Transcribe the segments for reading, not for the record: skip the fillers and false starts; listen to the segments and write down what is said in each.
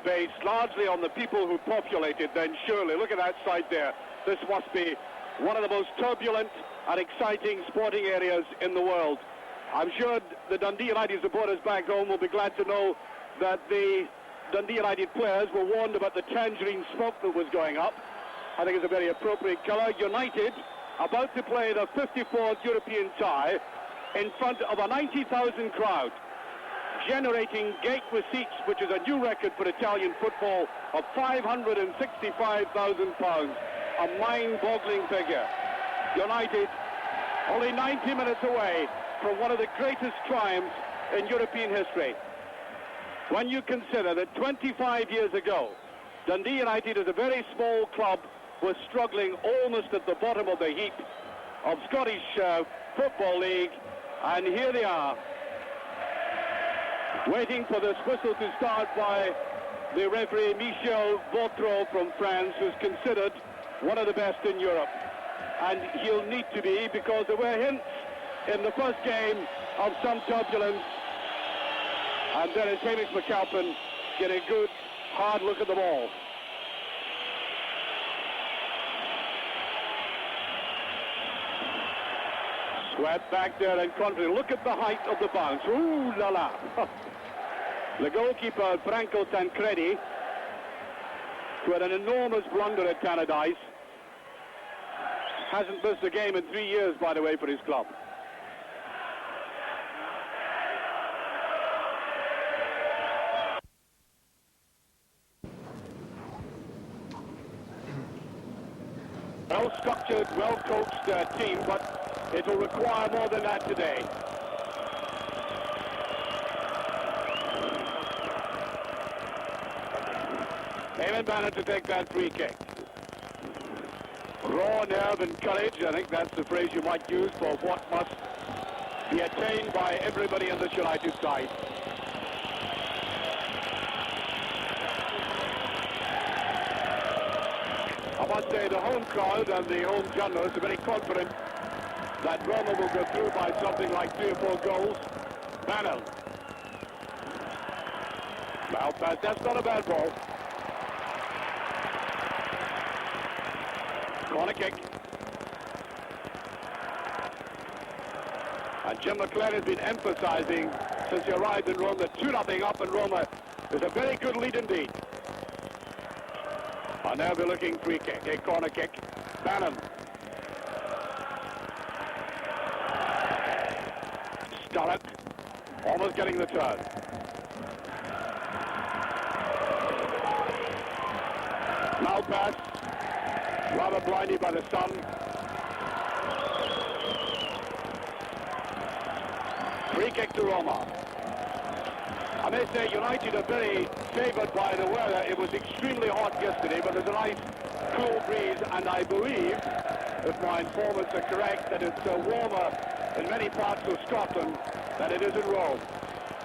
based largely on the people who populate it, then surely, look at that side there. This must be one of the most turbulent and exciting sporting areas in the world. I'm sure the Dundee United supporters back home will be glad to know that the Dundee United players were warned about the tangerine smoke that was going up. I think it's a very appropriate colour. United about to play the 54th European tie in front of a 90,000 crowd, generating gate receipts, which is a new record for Italian football, of £565,000. A mind-boggling figure. United only 90 minutes away from one of the greatest triumphs in European history. When you consider that 25 years ago, Dundee United, as a very small club, was struggling almost at the bottom of the heap of Scottish Football League, and here they are, waiting for this whistle to start by the referee Michel Vautreau from France, who's considered one of the best in Europe. And he'll need to be, because there were hints in the first game of some turbulence. And there is Hamish McAlpin getting a good, hard look at the ball. Swept back there and confident. Look at the height of the bounce. Ooh la la. The goalkeeper, Franco Tancredi, who had an enormous blunder at Tannadice, hasn't missed a game in 3 years, by the way, for his club. Well-structured, well-coached team, but it will require more than that today. Eamon Bannon to take that free kick. Raw nerve and courage, I think that's the phrase you might use for what must be attained by everybody on this United side. I must say the home crowd and the home journalists are very confident that Roma will go through by something like 3 or 4 goals. Bannon. Well, that's not a bad ball. Corner kick. And Jim McLean has been emphasizing since he arrived in Rome that 2-0 up in Roma is a very good lead indeed. And now we're looking free kick, a corner kick. Bannon. Sturrock, almost getting the turn. Malpass, rather blinded by the sun. Free kick to Roma. I may say United are very favoured by the weather. It was extremely hot yesterday, but there's a nice cool breeze, and I believe, if my informants are correct, that it's warmer in many parts of Scotland than it is in Rome.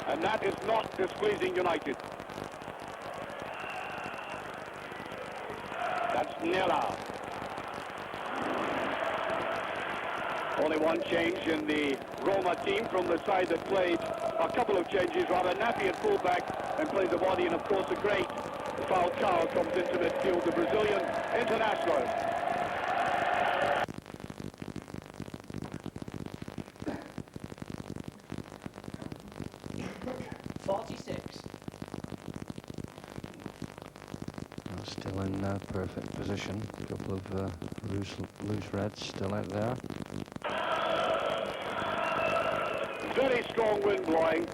And that is not displeasing United. That's Nella. Only one change in the Roma team from the side that played a couple of changes, rather. Nappy at fullback and plays the body, and of course a great Falcao comes into midfield, the Brazilian international. Still in perfect position. A couple of loose reds still out there. Very strong wind blowing.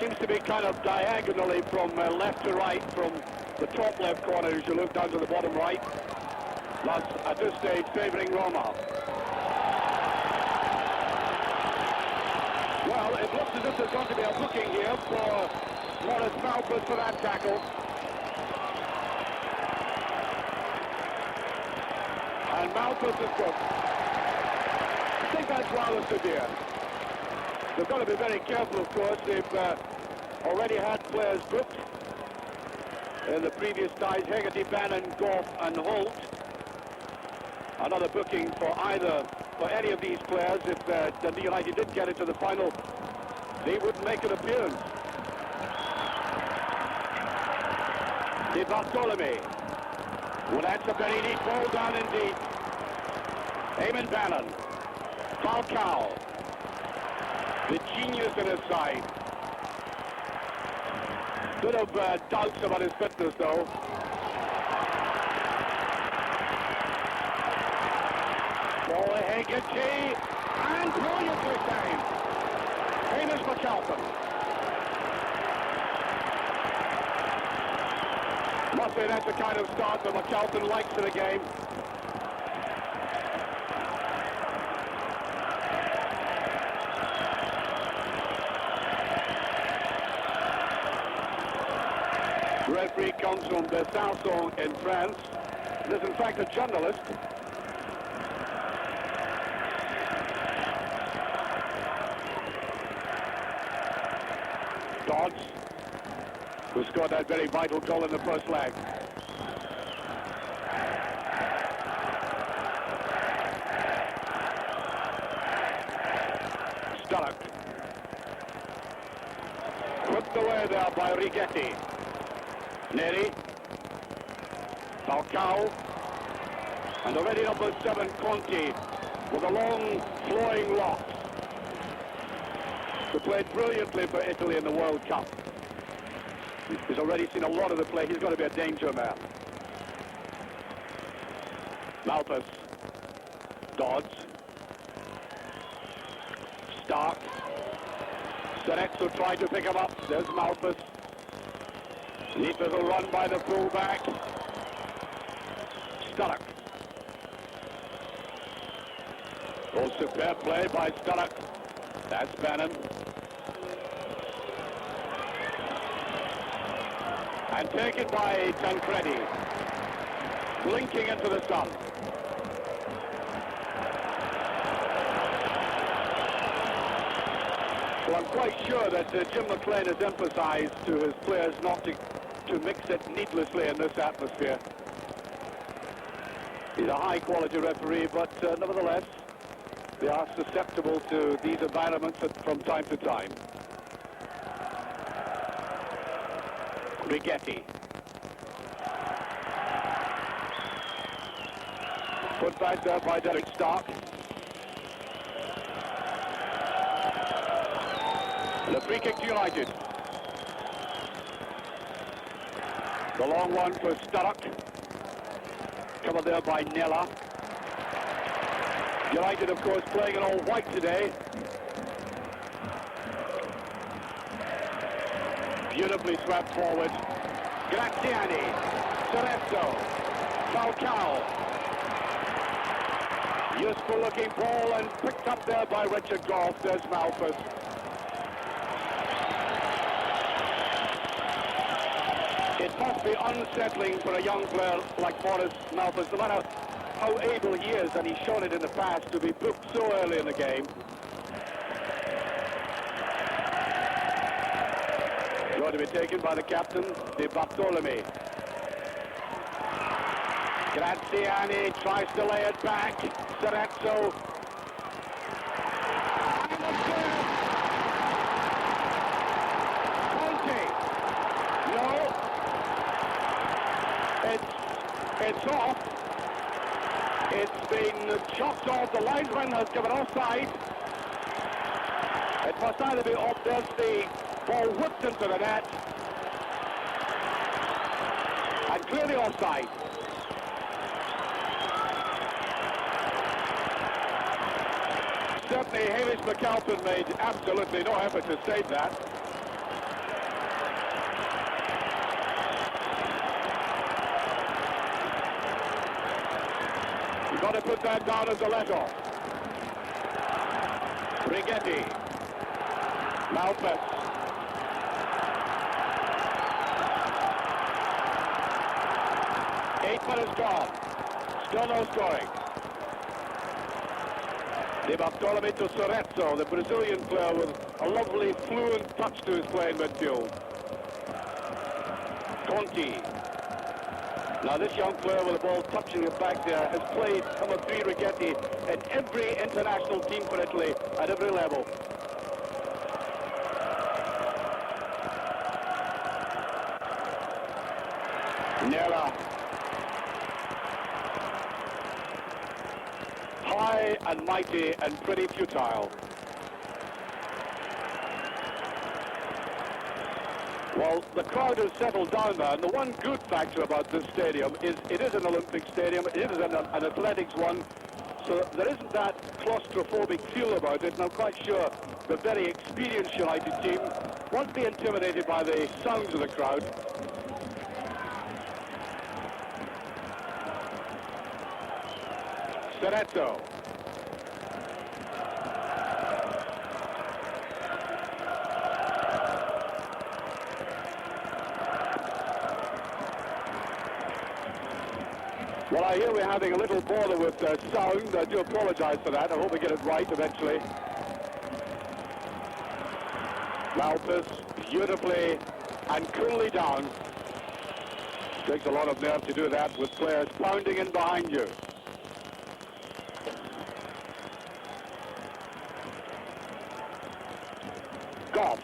Seems to be kind of diagonally from left to right, from the top left corner as you look down to the bottom right. Thus, at this stage, favouring Roma. Well, it looks as if there's going to be a booking here for Morris Malpass for that tackle. And Malpass is booked. I think that's rather severe. They've got to be very careful, of course. They've already had players booked in the previous ties. Hegarty, Bannon, Goff and Holt. Another booking for any of these players. If Dundee United did get into the final, they wouldn't make an appearance. Di Bartolome. Well, that's a very neat ball down indeed. Eamon Bannon. Falcao. The genius in his side. Bit of doubts about his fitness, though. Ball Hegarty, and brilliantly timed. Hamish McAlpin. Must say that's the kind of start that McAlpin likes in a game. The referee comes from Besançon in France. He is in fact a journalist. Dodds, who scored that very vital goal in the first leg. Sturrock. Put away there by Rigetti. Neri. Falcao. And already number 7, Conti, with a long flowing locks. Who played brilliantly for Italy in the World Cup. He's already seen a lot of the play. He's got to be a danger man. Malpas. Dodds. Stark. Serezzo tried to pick him up. There's Malpas. Neat little run by the fullback. Sturrock. Oh, superb play by Sturrock. That's Bannon. And taken by Tancredi. Blinking into the sun. Well, I'm quite sure that Jim McLean has emphasized to his players not to mix it needlessly in this atmosphere. He's a high-quality referee, but nevertheless, they are susceptible to these environments from time to time. Rigetti. Put back there by Derek Stark. And a free kick to United. The long one for Sturrock. Covered there by Nella. United, of course, playing in all white today. Beautifully swept forward. Graziani. Serezzo. Falcao. Useful looking ball and picked up there by Richard Goff. There's Malpas. It must be unsettling for a young player like Boris Malpas, no matter how able he is, and he's shown it in the past, to be booked so early in the game. Going to be taken by the captain, Di Bartolome. Graziani tries to lay it back. Serezzo. Conte. No. It's off. It's been chopped off. The linesman has given offside. It must either be off. There's the ball whipped into the net. And clearly offside. Certainly Hamish McAlpin made absolutely no effort to save that. You've got to put that down as a let-off. Rigetti. Malpas. Eight minutes gone. Still no scoring. Di Bartolome to Serezzo, the Brazilian player with a lovely fluent touch to his play in midfield. Conti. Now this young player with the ball touching it back there has played number 3 Rigetti in every international team for Italy at every level. Nella. High and mighty and pretty futile. Well, the crowd has settled down there, and the one good factor about this stadium is it is an Olympic stadium, it is an athletics one, so there isn't that claustrophobic feel about it, and I'm quite sure the very experienced United team won't be intimidated by the sounds of the crowd. Cerezo. Well, I hear we're having a little bother with sound. I do apologise for that. I hope we get it right eventually. Malthus beautifully and coolly down. Takes a lot of nerve to do that with players pounding in behind you. Goff.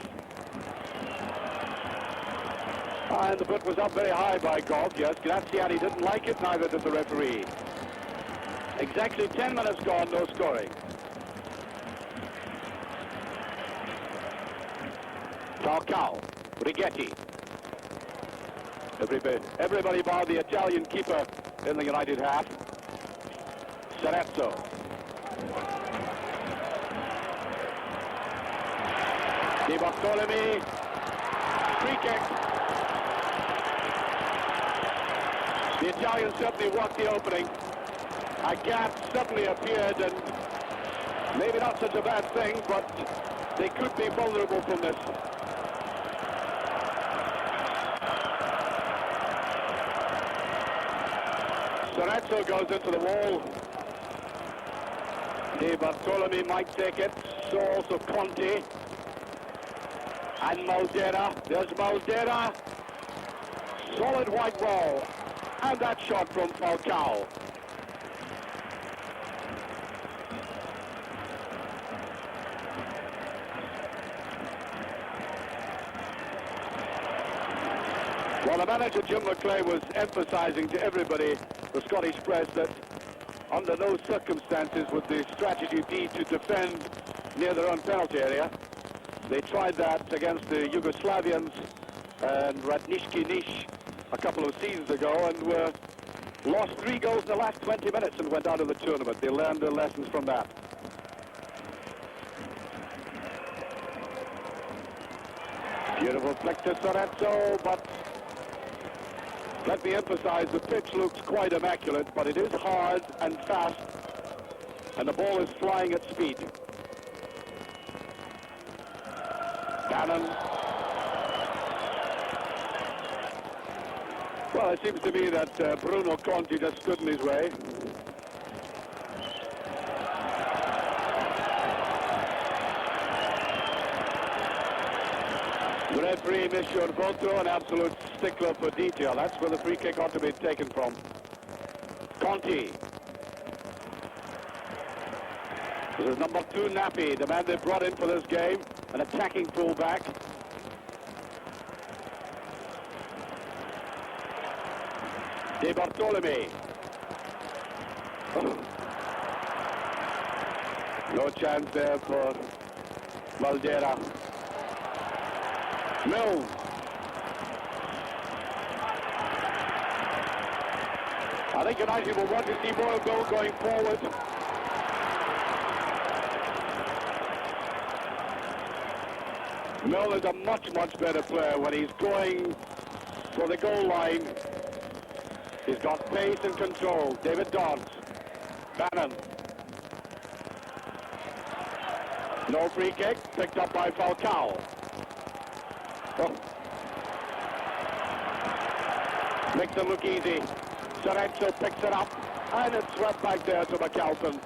And the foot was up very high by Goff, yes. Graziani didn't like it, neither did the referee. Exactly 10 minutes gone, no scoring. Falcao, Righetti. Everybody bar the Italian keeper in the United half. Cerezo. Di Bartolome. Free kick. The Italians certainly worked the opening. A gap suddenly appeared, and maybe not such a bad thing, but they could be vulnerable from this. Cerezo goes into the wall. Di Bartolome might take it, so also Conti. And Maldera, there's Maldera. Solid white wall. And that shot from Falcao. Well, the manager, Jim McLean, was emphasising to everybody, the Scottish press, that under no circumstances would the strategy be to defend near their own penalty area. They tried that against the Yugoslavians and Radnički Niš a couple of seasons ago, and lost 3 goals in the last 20 minutes and went out of the tournament. They learned their lessons from that. Beautiful flick to Cerezo, but let me emphasize, the pitch looks quite immaculate, but it is hard and fast, and the ball is flying at speed. Cannon. Well, it seems to me that Bruno Conti just stood in his way. The referee, Monsieur Votro, an absolute stickler for detail. That's where the free kick ought to be taken from. Conti. This is number 2, Nappi, the man they brought in for this game, an attacking fullback. Di Bartolome. Oh. No chance there for Maldera. Mills. I think United will want to see more goal going forward. Mill is a much, much better player when he's going for the goal line. He's got pace and control. David Dodds. Bannon. No free kick. Picked up by Falcao. Oh. Makes it look easy. Cerezo picks it up. And it's swept back there to McAlpin.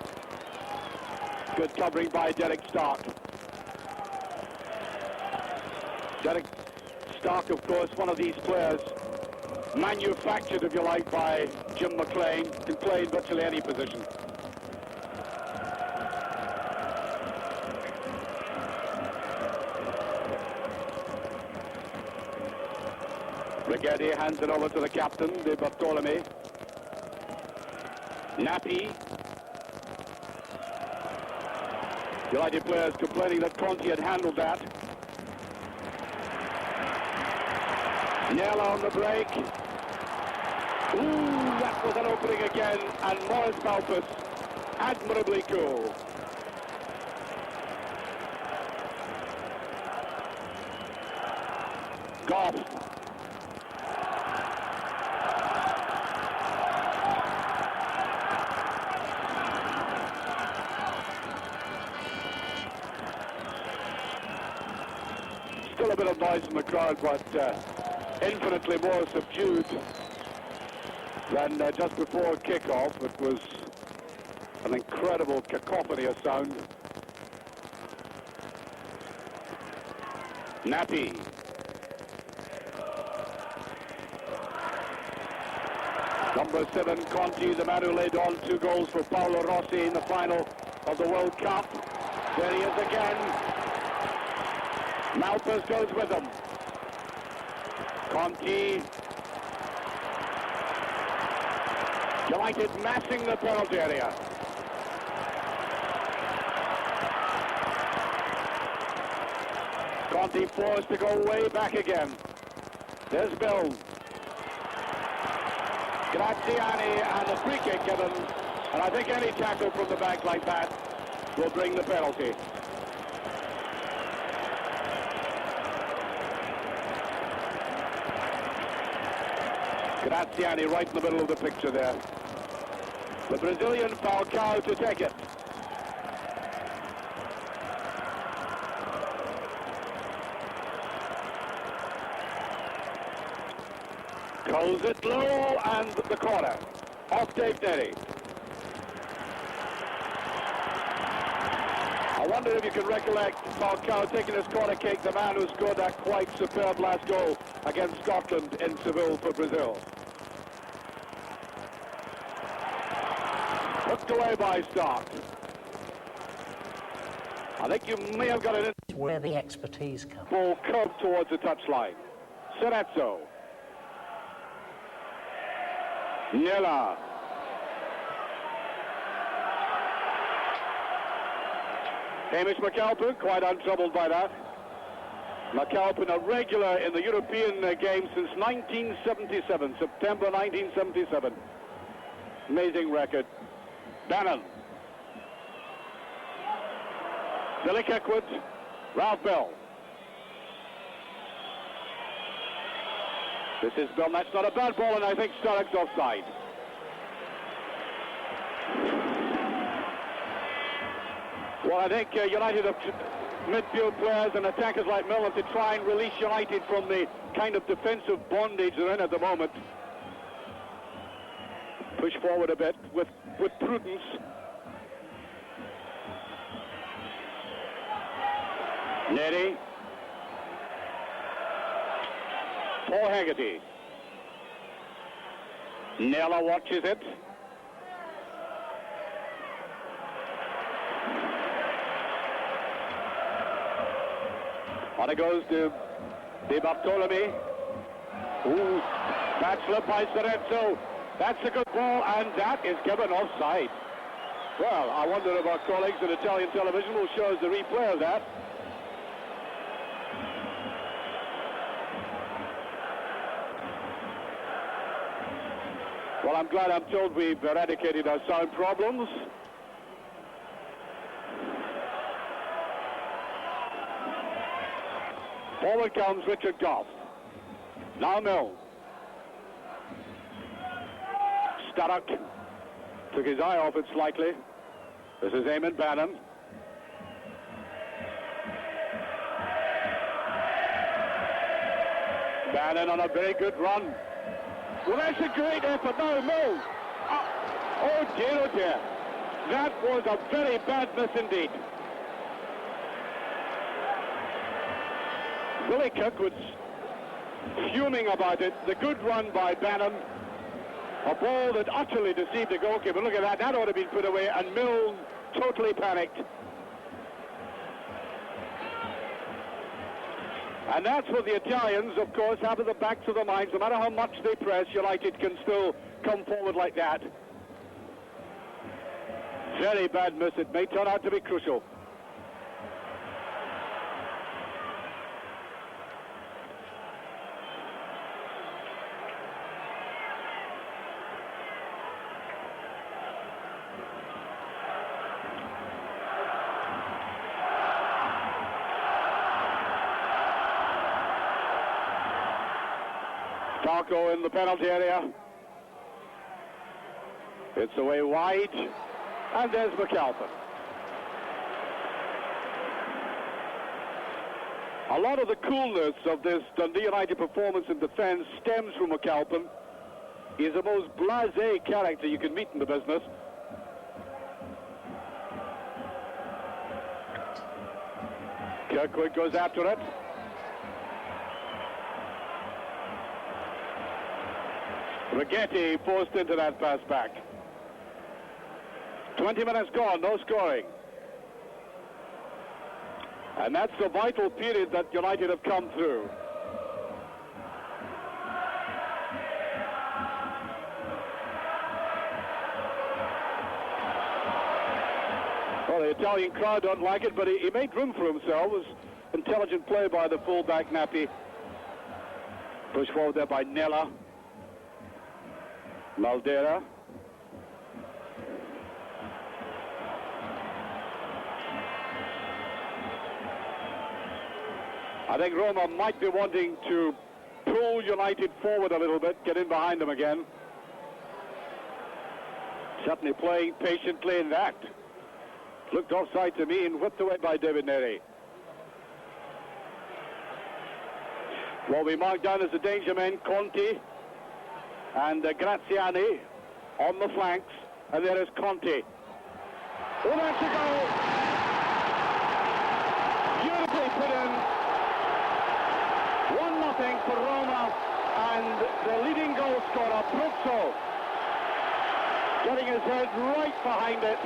Good covering by Derek Stark. Derek Stark, of course, one of these players, manufactured, if you like, by Jim McLean, can play in virtually any position. Rigetti hands it over to the captain, De Bartolome. Nappi. United players complaining that Conti had handled that. Nella on the break. Ooh, that was an opening again, and Morris Malpas admirably cool. Goff. Still a bit of noise in the crowd, but infinitely more subdued than just before kickoff. It was an incredible cacophony of sound. Nappi. Number 7, Conti, the man who laid on 2 goals for Paolo Rossi in the final of the World Cup. There he is again. Malpas goes with him. Conti. United massing the penalty area. Conti forced to go way back again. There's Bill. Graziani and a free kick given. And I think any tackle from the back like that will bring the penalty. Graziani right in the middle of the picture there. The Brazilian Falcao to take it. Goes it low and the corner. Off Dave Netty. I wonder if you can recollect Falcao taking his corner kick, the man who scored that quite superb last goal against Scotland in Seville for Brazil. Hooked away by Stark. I think you may have got it in. Where the expertise comes. Ball curved towards the touchline. Cerezo. Nella. Hamish McAlpin, quite untroubled by that. McAlpin, a regular in the European game since 1977, September 1977. Amazing record. Bannon. Billy Kirkwood. Ralph Bell. This is Bell. That's not a bad ball, and I think Sturrock's offside. Well, I think United have midfield players and attackers like Milner to try and release United from the kind of defensive bondage they're in at the moment. Push forward a bit with prudence. Netty. Paul Haggerty. Nella watches it. On it goes to De Bartolome. Ooh, bad slip by Cerezo. That's a good ball, and that is given offside. Well, I wonder if our colleagues at Italian television will show us the replay of that. Well, I'm glad I'm told we've eradicated our sound problems. Forward comes Richard Goff. Now Mill. Sturrock took his eye off it slightly. This is Eamon Bannon. Bannon on a very good run. Well, that's a great effort. Now Mill. Oh dear, oh dear. That was a very bad miss indeed. Billy Kirkwood's fuming about it. The good run by Bannon. A ball that utterly deceived the goalkeeper. Look at that. That ought to have been put away. And Mill totally panicked. And that's what the Italians, of course, have at the backs of their minds. No matter how much they press, United can still come forward like that. Very bad miss. It may turn out to be crucial. Starko in the penalty area. It's away wide, and there's McAlpin. A lot of the coolness of this Dundee United performance in defence stems from McAlpin. He's the most blasé character you can meet in the business. Kirkwood goes after it. Rigetti forced into that pass back. 20 minutes gone, no scoring. And that's the vital period that United have come through. Well, the Italian crowd don't like it, but he made room for himself. It was intelligent play by the fullback, Nappi. Pushed forward there by Nella. Maldera. I think Roma might be wanting to pull United forward a little bit, get in behind them again. Certainly playing patiently in that. Looked offside to me and whipped away by David Neri. Well, we marked down as the danger men, Conti and Graziani on the flanks, and there is Conti. Oh, that's a goal! Beautifully put in. 1-0 for Roma, and the leading goal scorer, Pruzzo, getting his head right behind it.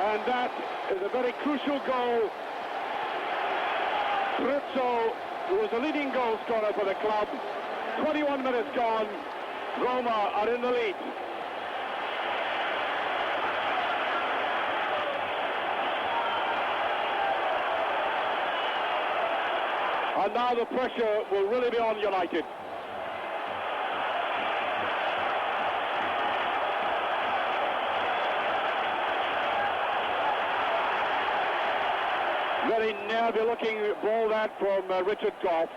And that is a very crucial goal. Pruzzo, who was the leading goal scorer for the club. 21 minutes gone, Roma are in the lead. And now the pressure will really be on United. Very nervy looking ball that from Richard Goff.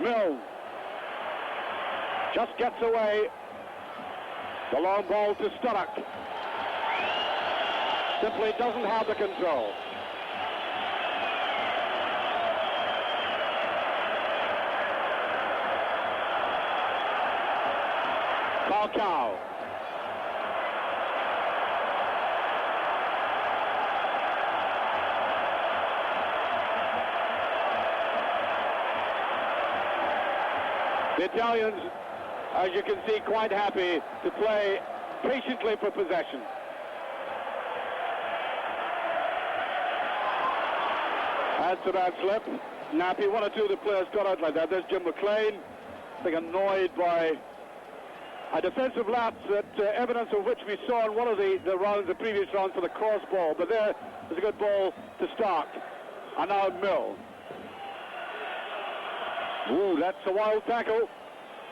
Mills just gets away. The long ball to Sturrock. Simply doesn't have the control. Falcao. The Italians, as you can see, quite happy to play patiently for possession. That's a bad slip. Nappi, one or two of the players got out like that. There's Jim McLean, I think annoyed by a defensive lapse, that evidence of which we saw in one of the rounds, the previous round, for the cross ball. But there was a good ball to Stark. And now Mill. Ooh, that's a wild tackle.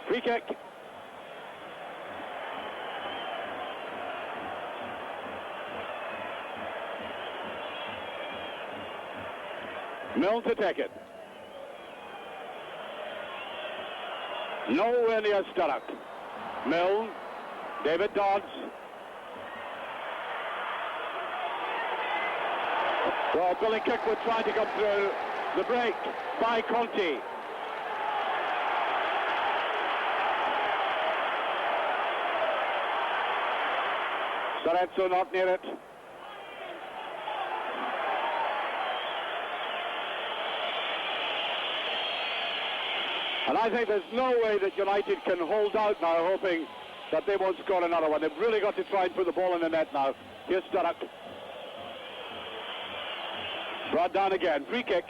Free kick. Mill to take it. Nowhere near Sturrock. Mill, David Dodds. Well, Billy Kirkwood trying to come through. The break by Conti. Sarezzo not near it. And I think there's no way that United can hold out now, hoping that they won't score another one. They've really got to try and put the ball in the net now. Here's Sturrock. Brought down again. Free kick.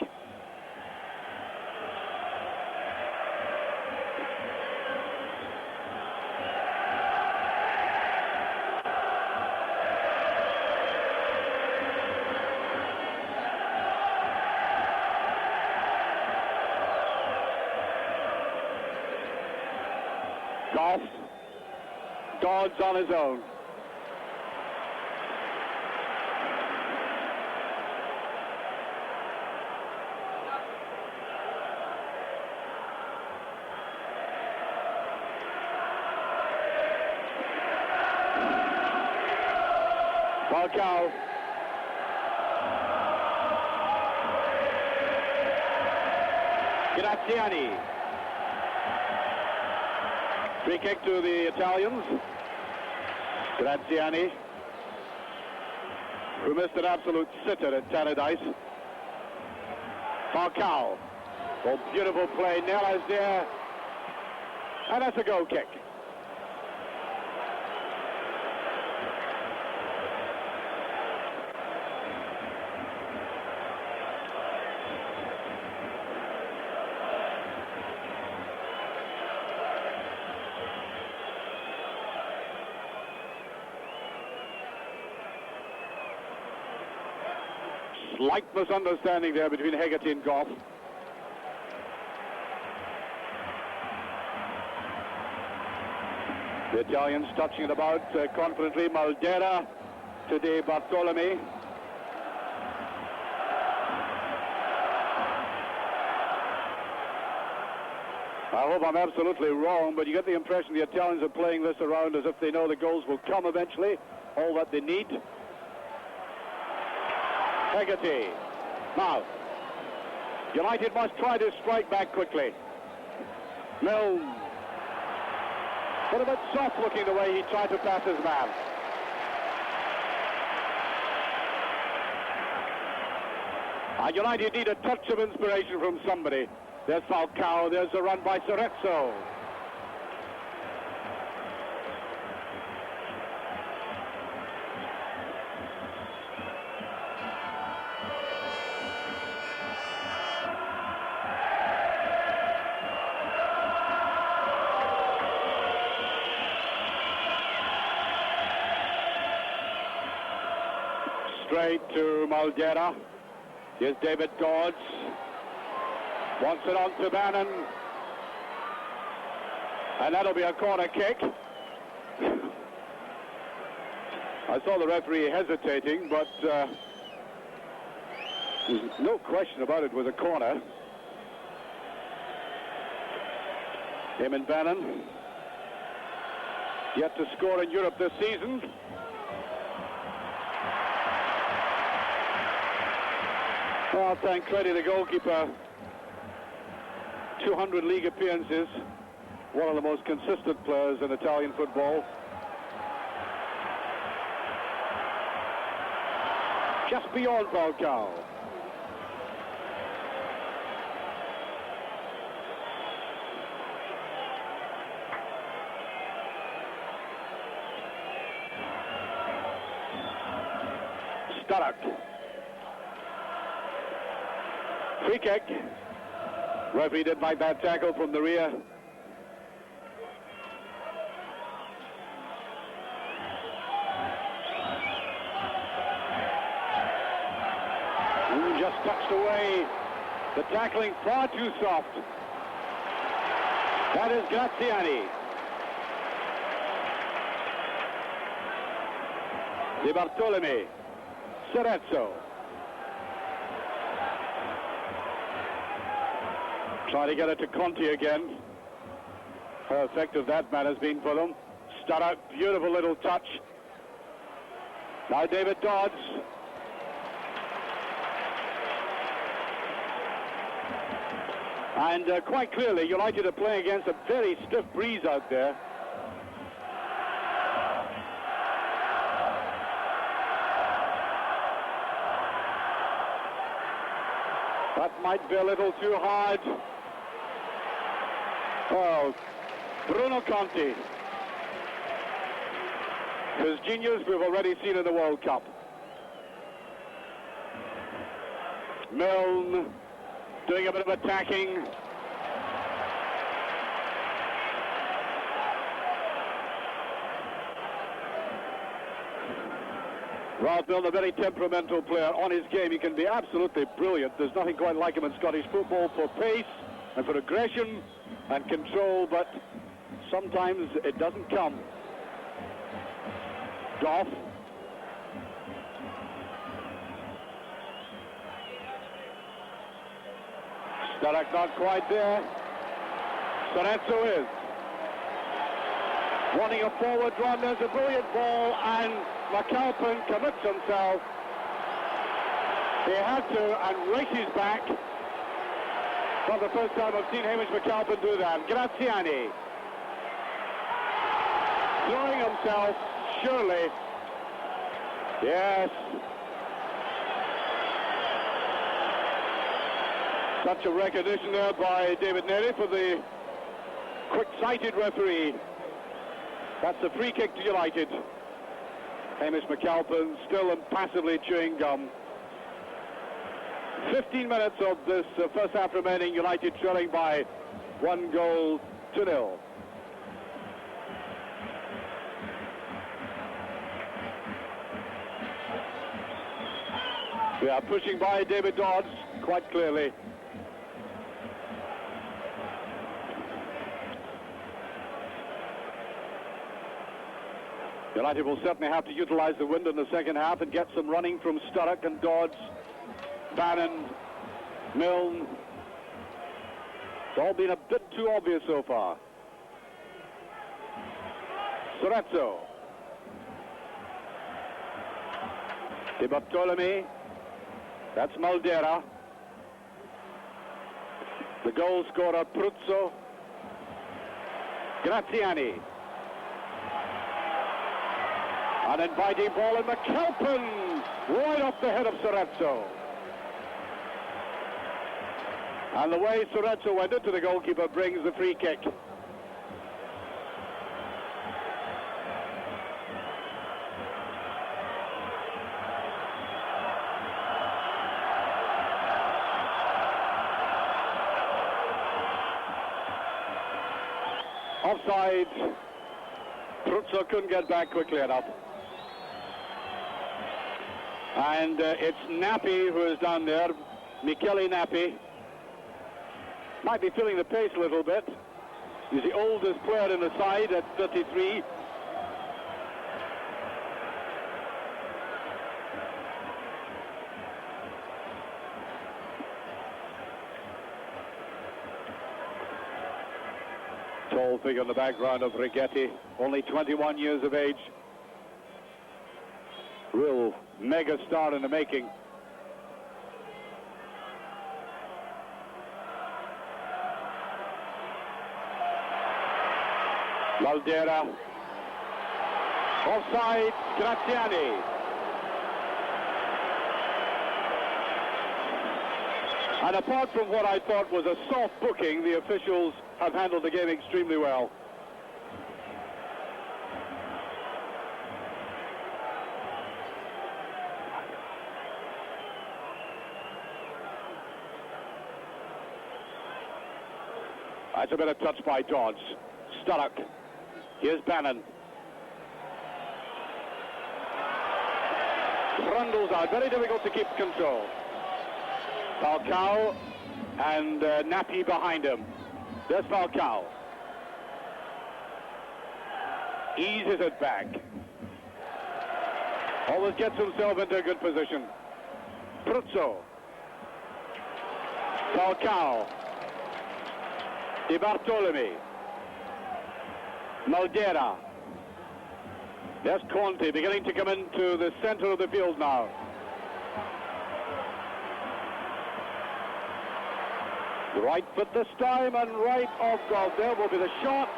Golf. Dodds on his own. Falcao. Graziani. Free kick to the Italians. Graziani, who missed an absolute sitter at Tannadice. Falcao. Oh, beautiful play. Nella's there. And that's a goal kick. Slight misunderstanding there between Hegarty and Goff. The Italians touching it about confidently. Maldera to De Bartolome. I hope I'm absolutely wrong, but you get the impression the Italians are playing this around as if they know the goals will come eventually, all that they need. Hegarty. Now, United must try to strike back quickly. Milne. But a bit soft looking the way he tried to pass his man. And United need a touch of inspiration from somebody. There's Falcao, there's a run by Cerezo. Straight to Maldera. Here's David Dodds. Wants it on to Bannon. And that'll be a corner kick. I saw the referee hesitating, but there's no question about it was a corner. Eamon Bannon. Yet to score in Europe this season. Well, Tancredi, the goalkeeper, 200 league appearances, one of the most consistent players in Italian football. Just beyond Falcao. Sturrock. Free kick. Referee didn't like that tackle from the rear. Just touched away. The tackling far too soft. That is Graziani. De Bartolome. Cerezo. Trying to get it to Conti again. How effective that man has been for them. Sturrock, beautiful little touch. Now David Dodds. And quite clearly, United are playing against a very stiff breeze out there. That might be a little too hard. Oh, Bruno Conti. His genius we've already seen in the World Cup. Milne doing a bit of attacking. Ralph Milne, a very temperamental player. On his game, he can be absolutely brilliant. There's nothing quite like him in Scottish football for pace and for aggression and control, but sometimes it doesn't come. Goff. Starak not quite there. Soretso is. Wanting a forward run, there's a brilliant ball, and McAlpin commits himself. He had to and races back. Not the first time I've seen Hamish McAlpin do that. Graziani. Throwing himself, surely. Yes. Such a recognition there by David Neri for the quick-sighted referee. That's a free kick to United. Hamish McAlpin still impassively chewing gum. 15 minutes of this first half remaining, United trailing by 1-0. We are pushing by David Dodds quite clearly. United will certainly have to utilize the wind in the second half and get some running from Sturrock and Dodds, Bannon, Milne. It's all been a bit too obvious so far. Soretso. Di Bartolome. That's Maldera. The goal scorer, Pruzzo. Graziani. An inviting ball, and McAlpin right off the head of Soretso. And the way Soretso went into the goalkeeper brings the free kick. Offside. Pruzzo couldn't get back quickly enough. And it's Nappi who is down there, Michele Nappi. Might be feeling the pace a little bit. He's the oldest player in the side at 33. Tall figure in the background of Righetti, only 21 years of age. Real mega star in the making. Maldera. Offside, Graziani. And apart from what I thought was a soft booking, the officials have handled the game extremely well. That's a bit of touch by Dodds. Sturrock. Here's Bannon. Trundles out. Very difficult to keep control. Falcao and Nappi behind him. There's Falcao. Eases it back. Always gets himself into a good position. Pruzzo. Falcao. Di Bartolome. Maldera. There's Conte beginning to come into the center of the field now. Right foot this time and right off guard. There will be the shot.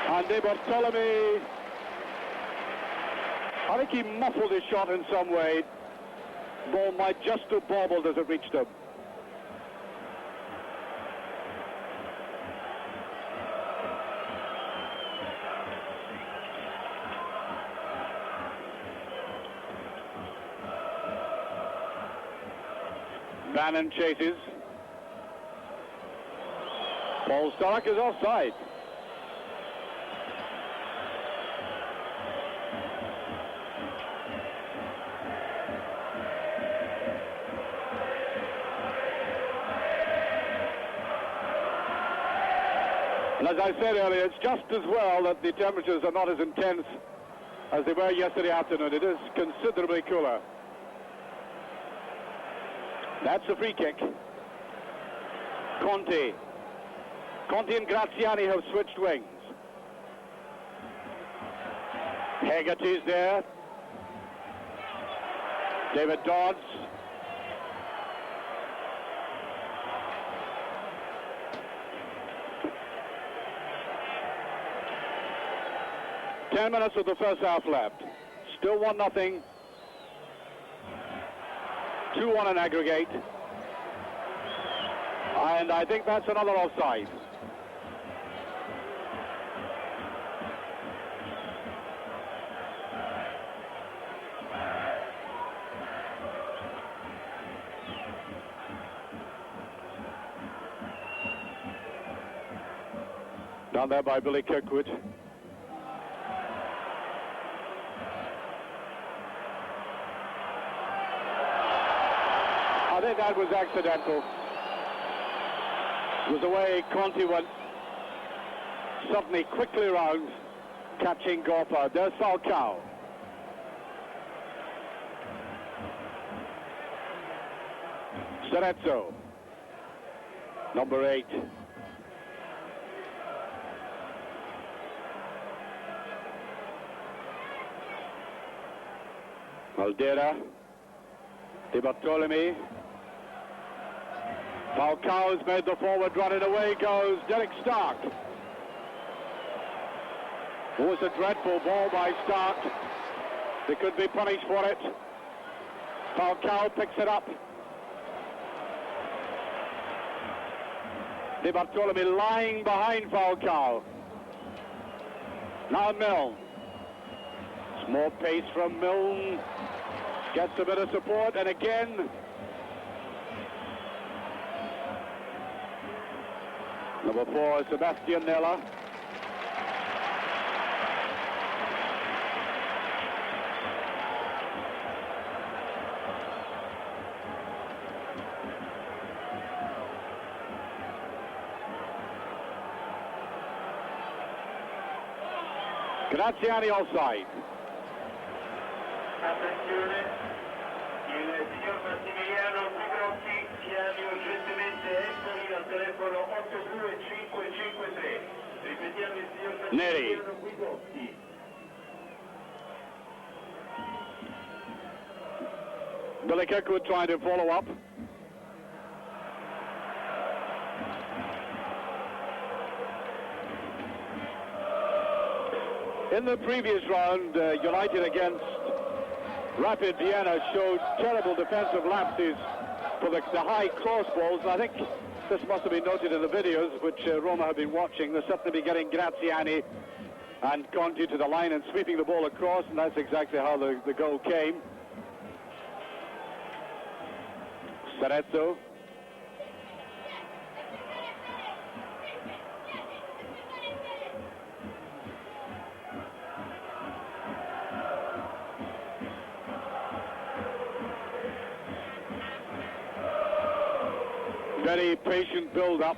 And Di Bartolome, I think he muffled his shot in some way. Ball might just have bobbled as it reached him. Bannon chases. Paul Sturrock is offside. And as I said earlier, it's just as well that the temperatures are not as intense as they were yesterday afternoon. It is considerably cooler. That's a free kick. Conte and Graziani have switched wings. Hegarty's there. David Dodds. Ten minutes of the first half left. Still 1-0. 2-1 in aggregate. And I think that's another offside. Down there by Billy Kirkwood. I think that was accidental. It was the way Conte went suddenly quickly round, catching Gorpa. There's Falcao. Cerezo, number 8. Maldera, De Bartolome. Falcao's made the forward run, and away goes Derek Stark. It was a dreadful ball by Stark. They could be punished for it. Falcao picks it up. De Bartolome lying behind Falcao. Now Milne. It's more pace from Milne. Gets a bit of support, and again number 4, Sebastian Nella. Graziani offside. Attenzione, il signor Massimiliano Pigrocchi chiami urgentemente Empoli al telefono 82553. Ripetiamo il signor Massimiliano Pigrocchi. Billy Kirkwood trying to follow up. In the previous round, United against Rapid Vienna showed terrible defensive lapses for the high cross balls. I think this must have been noted in the videos which Roma have been watching. They'll certainly be getting Graziani and Conte to the line and sweeping the ball across, and that's exactly how the goal came. Cerezo. Very patient build-up.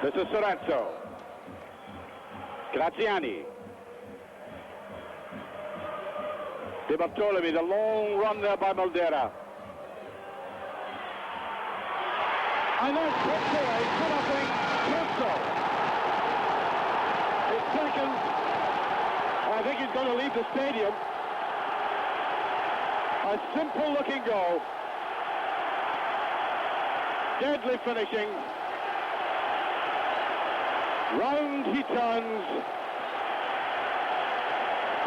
This is Cerezo. Graziani. De Bartolome, the long run there by Maldera. And that's put away, put-upping Kirkwood. His second. I think he's going to leave the stadium. A simple-looking goal. Deadly finishing. Round he turns.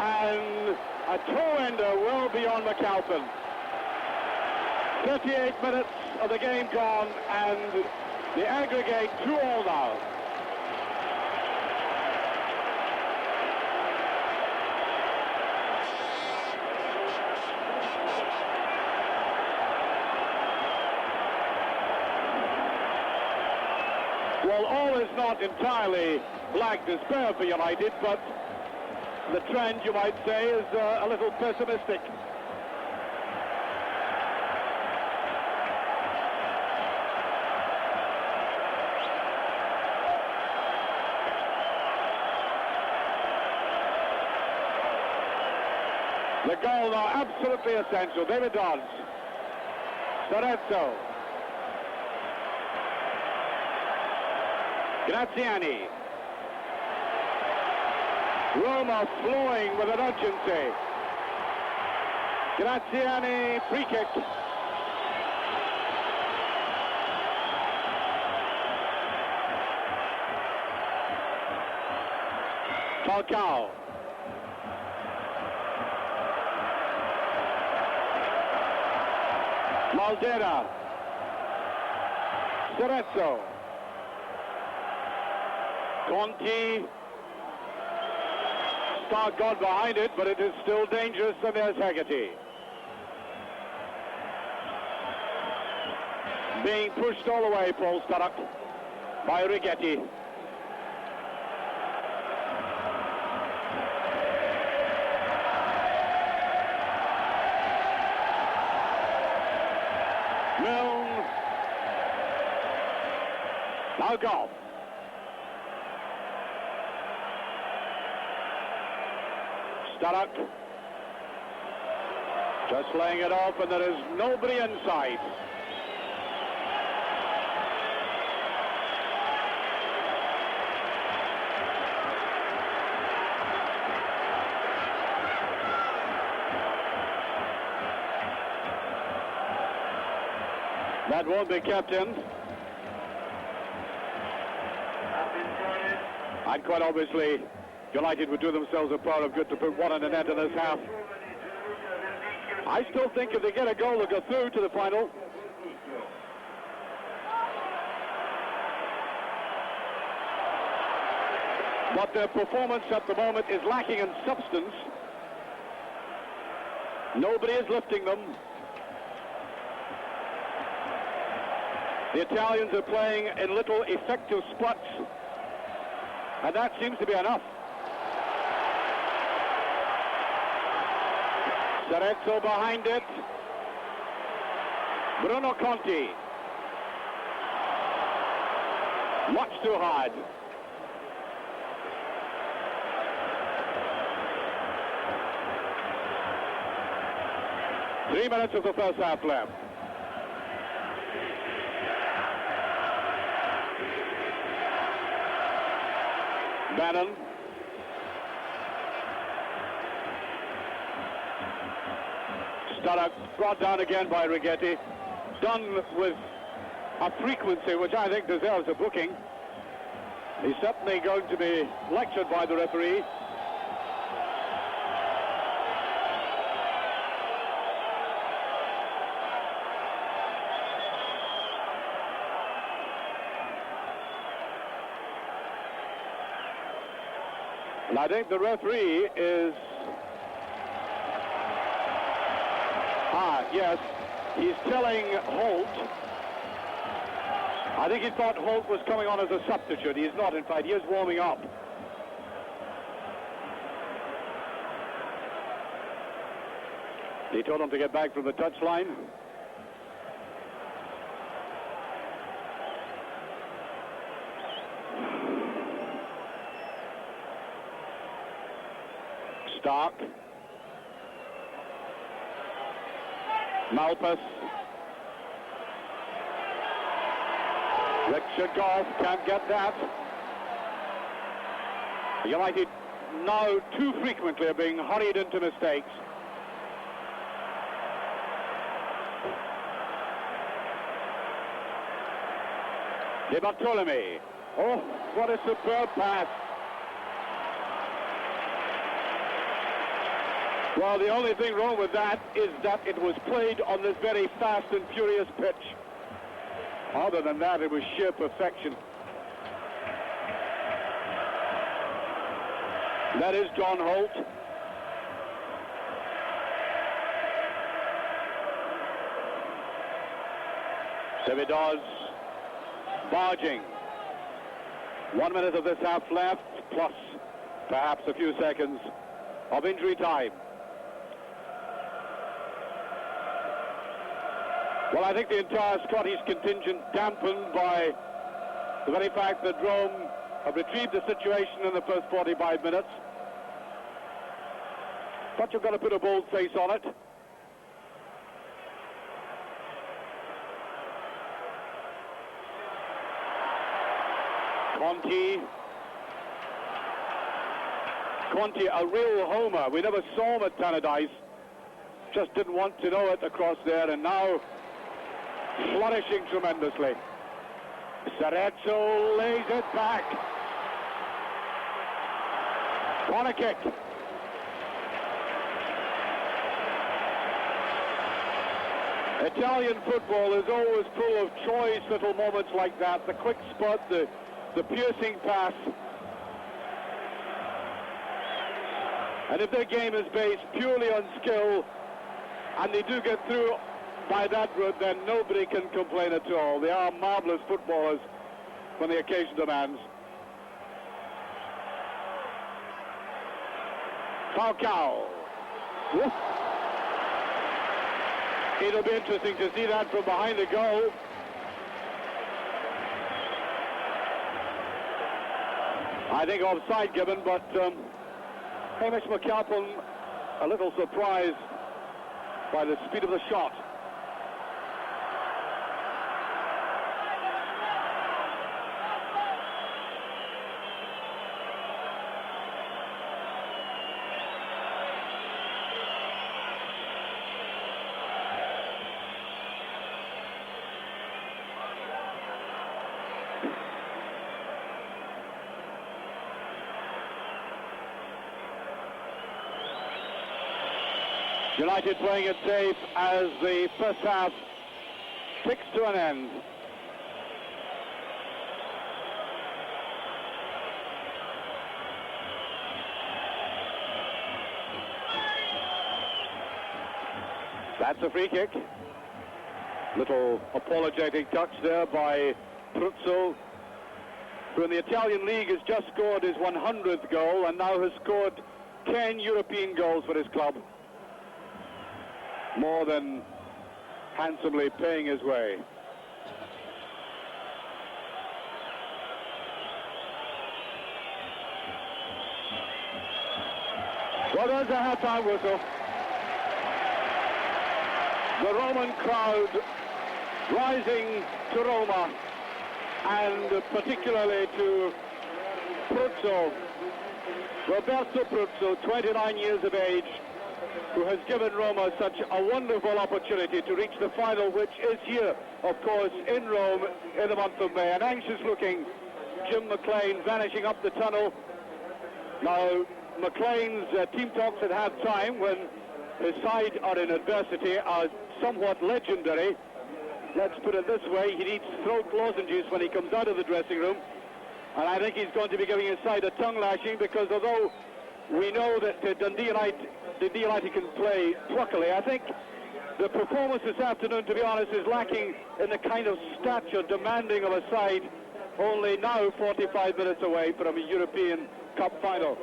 And a toe-ender well beyond McAlpin. 38 minutes of the game gone, and the aggregate 2-2 now. Well, all is not entirely black despair for United, but the trend, you might say, is a little pessimistic. The goal now absolutely essential. David Dodds. Sorezzo. Graziani. Roma flowing with an urgency. Graziani, free kick. Falcao. Maldera. Sorezzo. Conti. Stark got behind it, but it is still dangerous, and there's Haggerty. Being pushed all the way, Paul Sturrock, by Righetti. Milne. Now Goff. Sturrock. Just laying it off, and there is nobody inside. That won't be kept in. And quite obviously, United would do themselves a power of good to put one in the net in this half. I still think if they get a goal, they'll go through to the final. But their performance at the moment is lacking in substance. Nobody is lifting them. The Italians are playing in little effective spots, and that seems to be enough. Sorezzo behind it. Bruno Conti. Much too hard. Three minutes of the first half left. Bannon. Sturrock brought down again by Righetti. Done with a frequency which I think deserves a booking. He's certainly going to be lectured by the referee. And I think the referee is... yes, he's telling Holt. I think he thought Holt was coming on as a substitute. He is not, in fact. He is warming up. He told him to get back from the touchline. Stark. Malpas. Richard Goff can't get that. United now too frequently are being hurried into mistakes. De Bartolome. Oh, what a superb pass. Well, the only thing wrong with that is that it was played on this very fast and furious pitch. Other than that, it was sheer perfection. That is John Holt. Sevidos barging. 1 minute of this half left, plus perhaps a few seconds of injury time. Well, I think the entire Scottish contingent dampened by the very fact that Rome have retrieved the situation in the first 45 minutes. But you've got to put a bold face on it. Conti, a real homer. We never saw him at Tannadice. Just didn't want to know it across there, and now flourishing tremendously. Serezzo lays it back. Corner kick. Italian football is always full of choice little moments like that. The quick spot, the piercing pass. And if their game is based purely on skill, and they do get through by that route, then nobody can complain at all. They are marvellous footballers when the occasion demands. Falcao. Woof. It'll be interesting to see that from behind the goal. I think offside given, but Hamish McAlpin a little surprised by the speed of the shot. United playing it safe as the first half ticks to an end. That's a free kick. Little apologetic touch there by Pruzzo, who in the Italian league has just scored his 100th goal and now has scored 10 European goals for his club. More than handsomely paying his way. Well, there's a half-time whistle. The Roman crowd rising to Roma, and particularly to Pruzzo, Roberto Pruzzo, 29 years of age, who has given Roma such a wonderful opportunity to reach the final, which is here, of course, in Rome in the month of May. An anxious-looking Jim McLean vanishing up the tunnel. Now, McLean's team talks at half-time, when his side are in adversity, are somewhat legendary. Let's put it this way, he needs throat lozenges when he comes out of the dressing room. And I think he's going to be giving his side a tongue lashing, because although we know that Dundee United can play pluckily, I think the performance this afternoon, to be honest, is lacking in the kind of stature demanding of a side only now 45 minutes away from a European Cup final.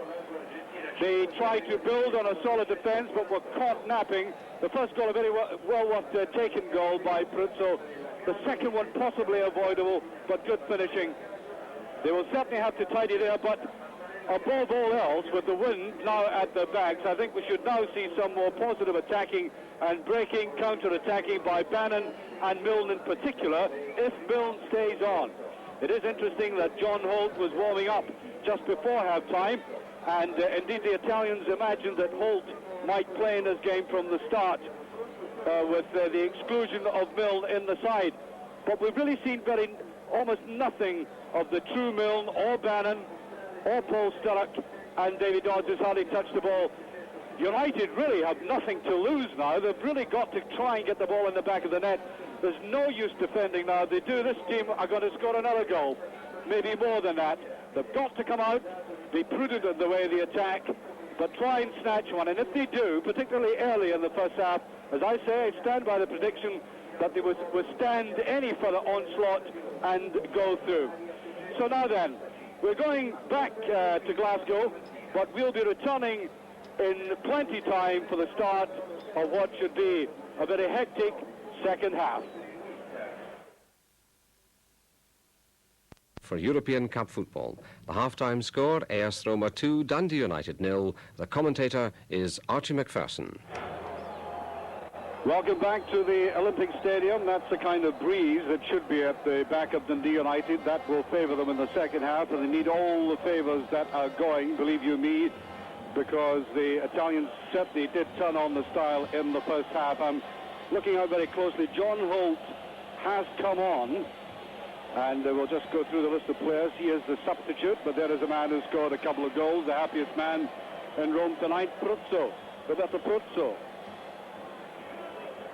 They tried to build on a solid defence, but were caught napping. The first goal, a very well worth taken goal by Pruzzo. The second one possibly avoidable, but good finishing. They will certainly have to tidy there, but above all else, with the wind now at their backs, I think we should now see some more positive attacking and breaking, counter-attacking by Bannon and Milne in particular, if Milne stays on. It is interesting that John Holt was warming up just before half-time, and indeed the Italians imagined that Holt might play in this game from the start with the exclusion of Milne in the side. But we've really seen almost nothing of the true Milne or Bannon or Paul Sturrock, and David Dodds has hardly touched the ball. United really have nothing to lose now. They've really got to try and get the ball in the back of the net. There's no use defending now. If they do, this team are going to score another goal, maybe more than that. They've got to come out, be prudent in the way they attack, but try and snatch one. And if they do, particularly early in the first half, as I say, I stand by the prediction that they would withstand any further onslaught and go through. So now then, we're going back to Glasgow, but we'll be returning in plenty time for the start of what should be a very hectic second half. for European Cup football. The half-time score, AS Roma 2, Dundee United 0. The commentator is Archie McPherson. Welcome back to the Olympic Stadium. That's the kind of breeze that should be at the back of Dundee United. That will favour them in the second half, and they need all the favours that are going, believe you me, because the Italians certainly did turn on the style in the first half. I'm looking out very closely. John Holt has come on, and we'll just go through the list of players. He is the substitute, but there is a man who scored a couple of goals, the happiest man in Rome tonight, Roberto Pruzzo.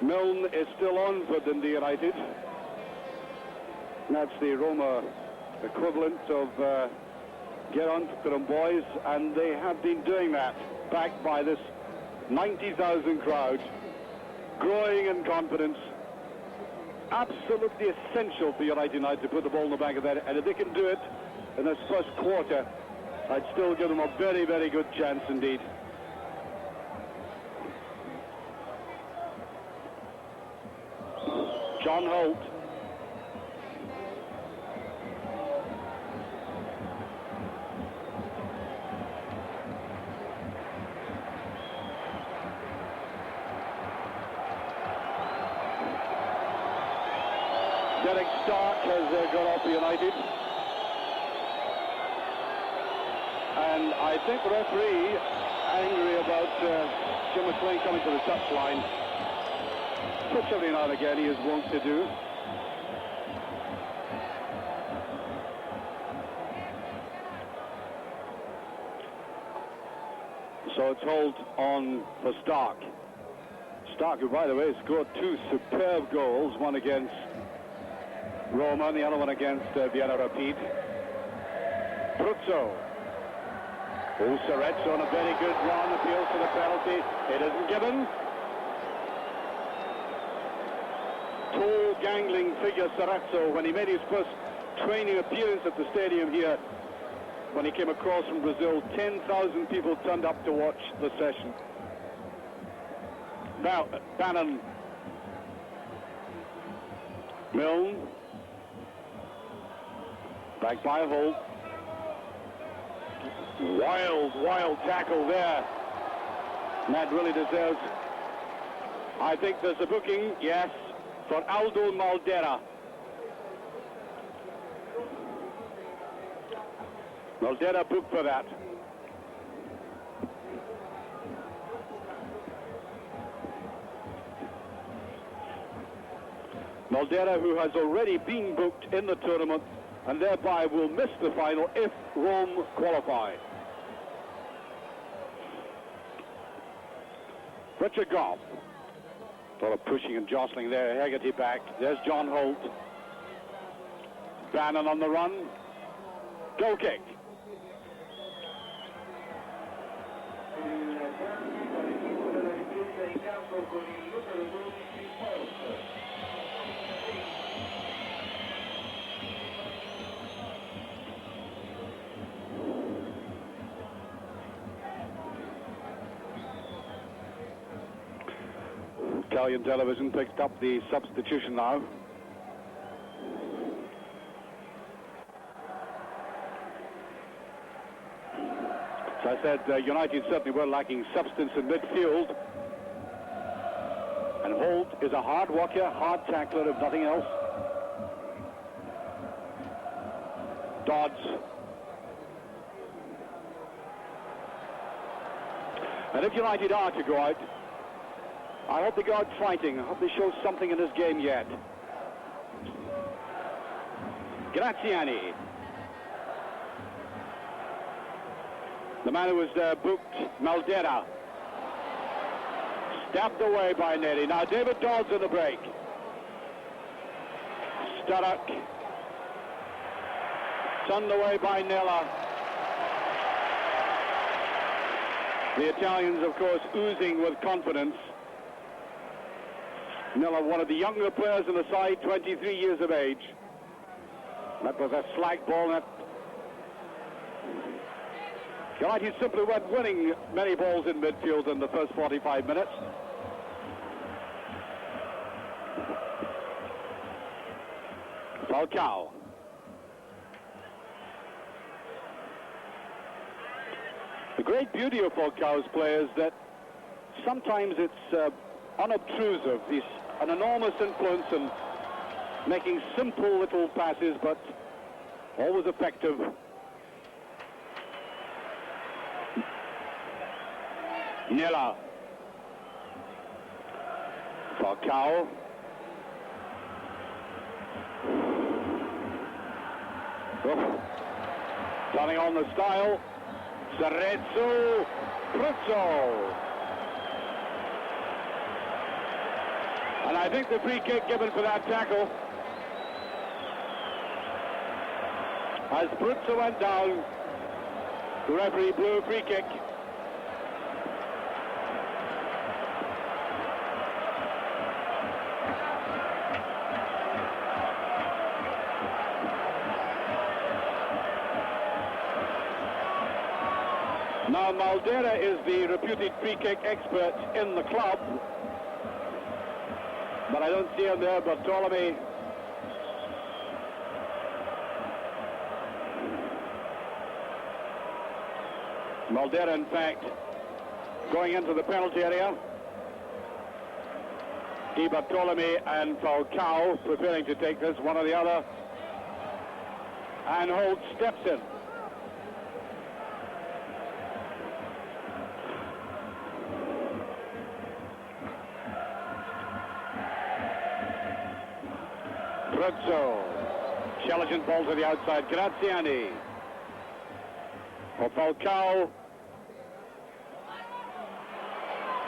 Milne is still on for Dundee United. That's the Roma equivalent of get on for them boys, and they have been doing that, backed by this 90,000 crowd, growing in confidence. Absolutely essential for United to put the ball in the back of that, and if they can do it in this first quarter, I'd still give them a very, very good chance indeed. John Holt. Derek Stark has got off for United. And I think the referee angry about Jim McLean coming to the touchline. Which every now and again he is wont to do. So it's Holt on for Stark. Stark, who by the way scored two superb goals, one against Roma and the other one against Vienna Rapid. Pruzzo. Serezzo on a very good run, appeals for the penalty. It isn't given. Tall, gangling figure Serezzo, when he made his first training appearance at the stadium here, when he came across from Brazil, 10,000 people turned up to watch the session. Now, Bannon. Milne. Back by Holt. Wild tackle there. And that really deserves, I think there's a booking, yes, for Aldo Maldera. Maldera booked for that. Maldera, who has already been booked in the tournament and thereby will miss the final if Rome qualify. Richard Goff. A lot of pushing and jostling there. Hegarty back. There's John Holt. Bannon on the run. Goal kick. Italian television picked up the substitution now. As I said, United certainly were lacking substance in midfield. And Holt is a hard worker, hard tackler, if nothing else. Dodds. And if United are to go out, I hope they go out fighting. I hope they show something in this game yet. Graziani. The man who was booked, Maldera. Stabbed away by Neri. Now David Dodds in the break. Sturrock. Turned away by Nella. The Italians, of course, oozing with confidence. Nella, one of the younger players in the side, 23 years of age. That was a slag ball. That United simply weren't winning many balls in midfield in the first 45 minutes. Falcao. The great beauty of Falcao's play is that sometimes it's unobtrusive. He's an enormous influence in making simple little passes, but always effective. Nila. Falcao. Oh. Turning on the style. Cerezo. Pruzzo. And I think the free kick given for that tackle. As Pruzzo went down, the referee blew a free kick. Now Maldera is the reputed free kick expert in the club, but I don't see him there. Bartolome. Maldera, in fact, going into the penalty area. Di Bartolome and Falcao preparing to take this, one or the other. And Holt steps in. Pruzzo. Intelligent ball to the outside. Graziani. For Falcao.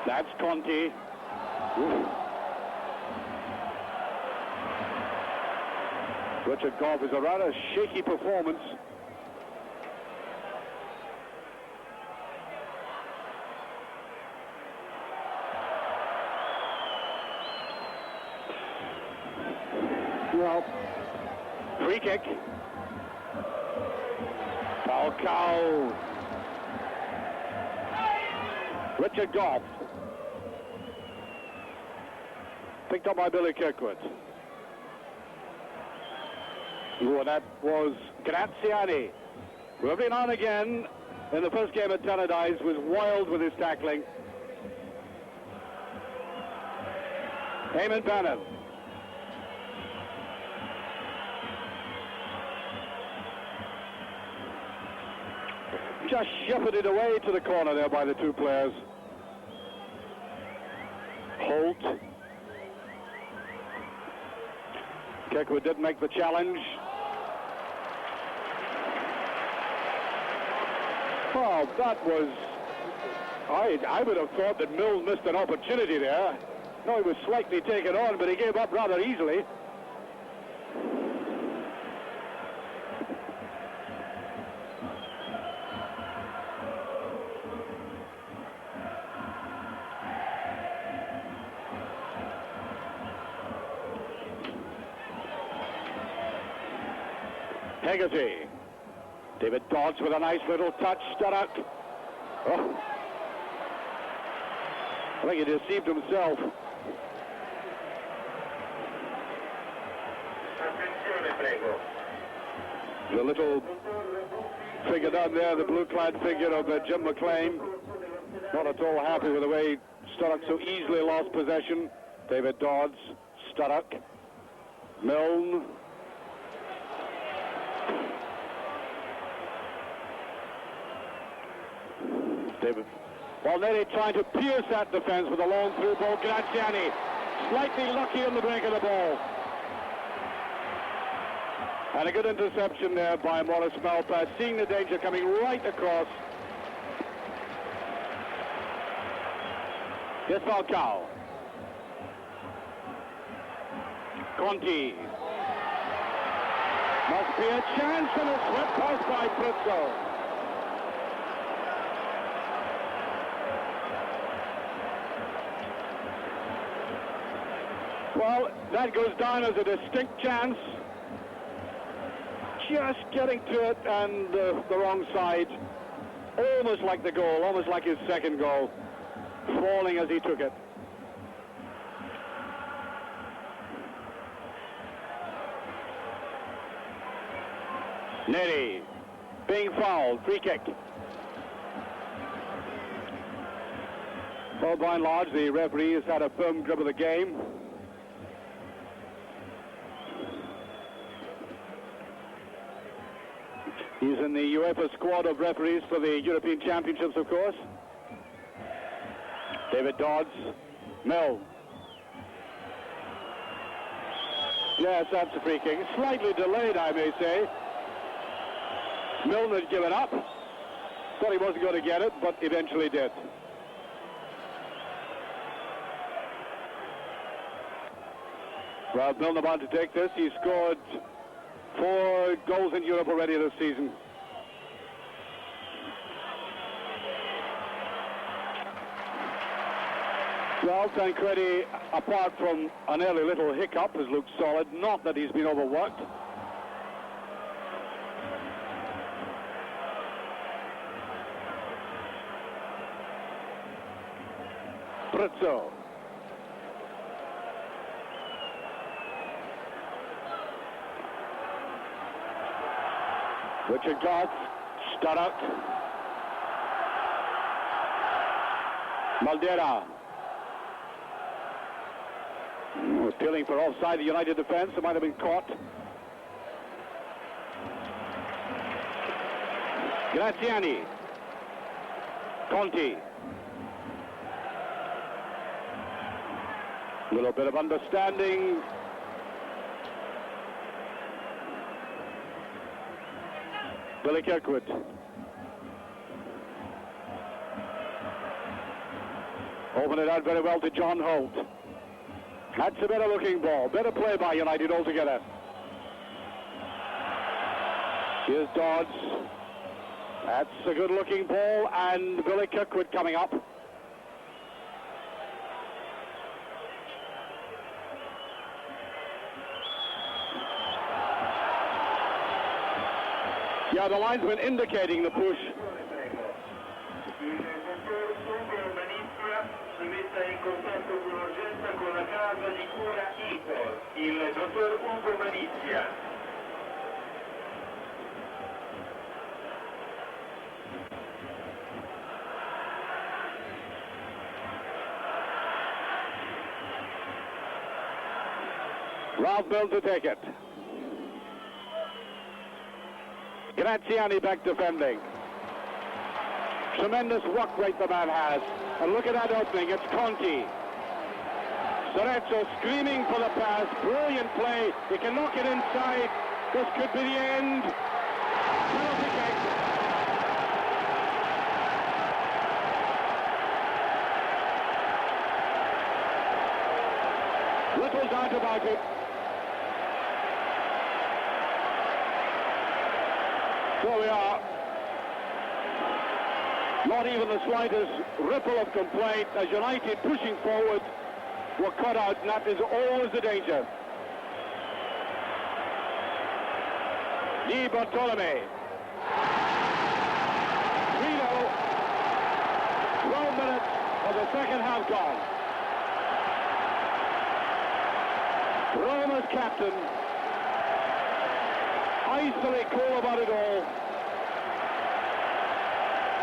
That's Conti. Ooh. Richard Goff is a rather shaky performance. Well, free kick. Falcao. Richard Goff. Picked up by Billy Kirkwood. Oh, that was Graziani, who every now and again in the first game at Tannadice was wild with his tackling. Eamon Bannon. Just shepherded away to the corner there by the two players. Holt. Kirkwood did make the challenge. Oh, that was... I would have thought that Mills missed an opportunity there. No, he was slightly taken on, but he gave up rather easily. Hegarty. David Dodds with a nice little touch. Sturrock. Oh. I think he deceived himself. The little figure down there, the blue-clad figure of Jim McLean. Not at all happy with the way Sturrock so easily lost possession. David Dodds. Sturrock. Milne. David. Well, Neri trying to pierce that defense with a long through ball. Graziani slightly lucky on the break of the ball. And a good interception there by Maurice Malpas, seeing the danger coming right across. Here's Falcao. Conti. Must be a chance, and a swept pass by Pruzzo. Well, that goes down as a distinct chance. Just getting to it and the wrong side. Almost like the goal, almost like his second goal. Falling as he took it. Neri being fouled. Free kick. Well, by and large, the referee has had a firm grip of the game. He's in the UEFA squad of referees for the European Championships, of course. David Dodds. Mill. Yes, that's a free kick. Slightly delayed, I may say. Milne had given up. Thought he wasn't going to get it, but eventually did. Well, Milne about to take this. He scored 4 goals in Europe already this season. Well, Tancredi, apart from an early little hiccup, has looked solid. Not that he's been overworked. Prizzo. Richard Garth, Starrett. Maldera. Appealing for offside, the United defence. It might have been caught. Graziani. Conti. A little bit of understanding. Billy Kirkwood. Open it out very well to John Holt. That's a better looking ball. Better play by United altogether. Here's Dodds. That's a good looking ball, and Billy Kirkwood coming up. Yeah, the linesman indicating the push. Il dottor Ugo Manizia. Ralph Milne to take it. Graziani back defending. Tremendous work rate the man has. And look at that opening, it's Conti. Sorezzo screaming for the pass, brilliant play. He can knock it inside. This could be the end. Penalty kick. Little doubt about it. So we are. Not even the slightest ripple of complaint as United pushing forward were cut out, and that is always the danger. Di Bartolome. 3-0. 12 minutes of the second half gone. Roma's captain, icily cool about it all.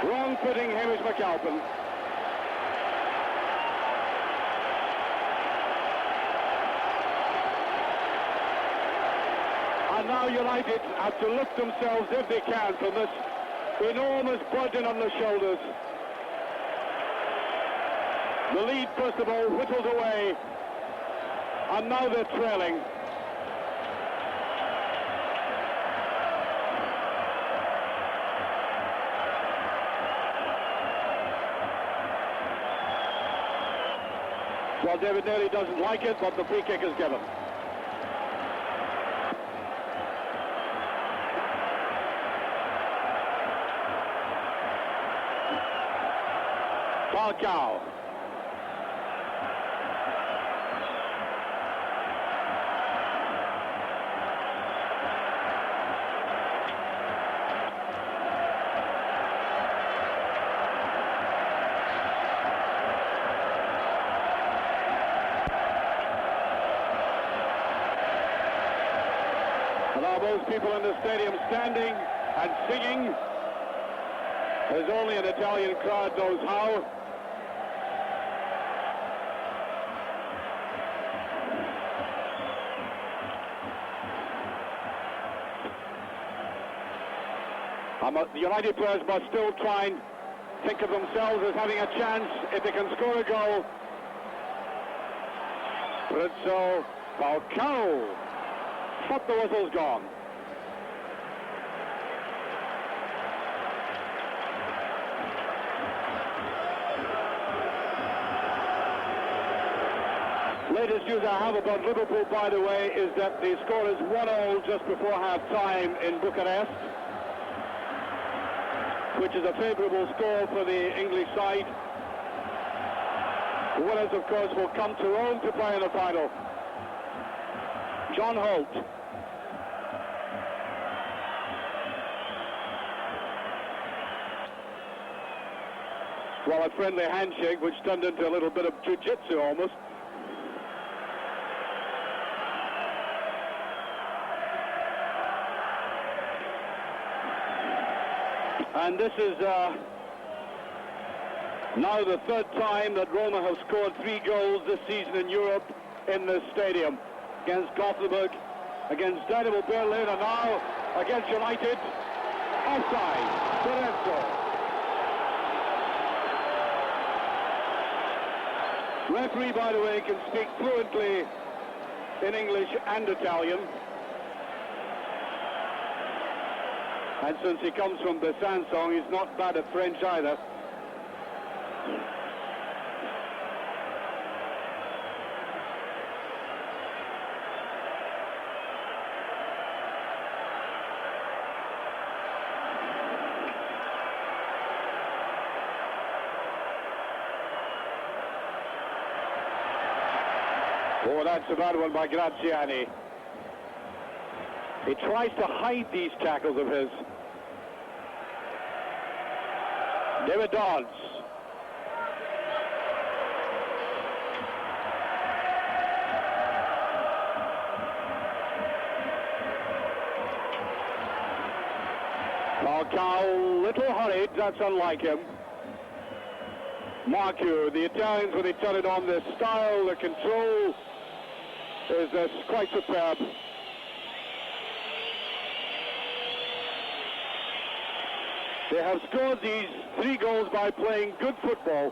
Wrong-footing Hamish McAlpin. And now United have to lift themselves, if they can, from this enormous burden on their shoulders. The lead, first of all, whittled away, and now they're trailing. Well, David Neely doesn't like it, but the free kick is given. Falcao. And now most people in the stadium standing and singing. There's only an Italian crowd knows how. The United players must still try and think of themselves as having a chance if they can score a goal. Rizzo, Falcao, but the whistle's gone. Latest news I have about Liverpool, by the way, is that the score is 1-0 just before half-time in Bucharest, which is a favourable score for the English side. The winners, of course, will come to Rome to play in the final. John Holt. Well, a friendly handshake, which turned into a little bit of jiu-jitsu almost. And this is now the third time that Roma have scored 3 goals this season in Europe in this stadium. Against Gothenburg, against Dynamo Berlin, and now against United. Offside. Lorenzo. Referee, by the way, can speak fluently in English and Italian. And since he comes from Besançon, he's not bad at French either. Oh, that's a bad one by Graziani. He tries to hide these tackles of his. David Dodds. Falcao, little hurried, that's unlike him. Marcu, the Italians, when they turn it on, the style, the control is quite superb. They have scored these 3 goals by playing good football.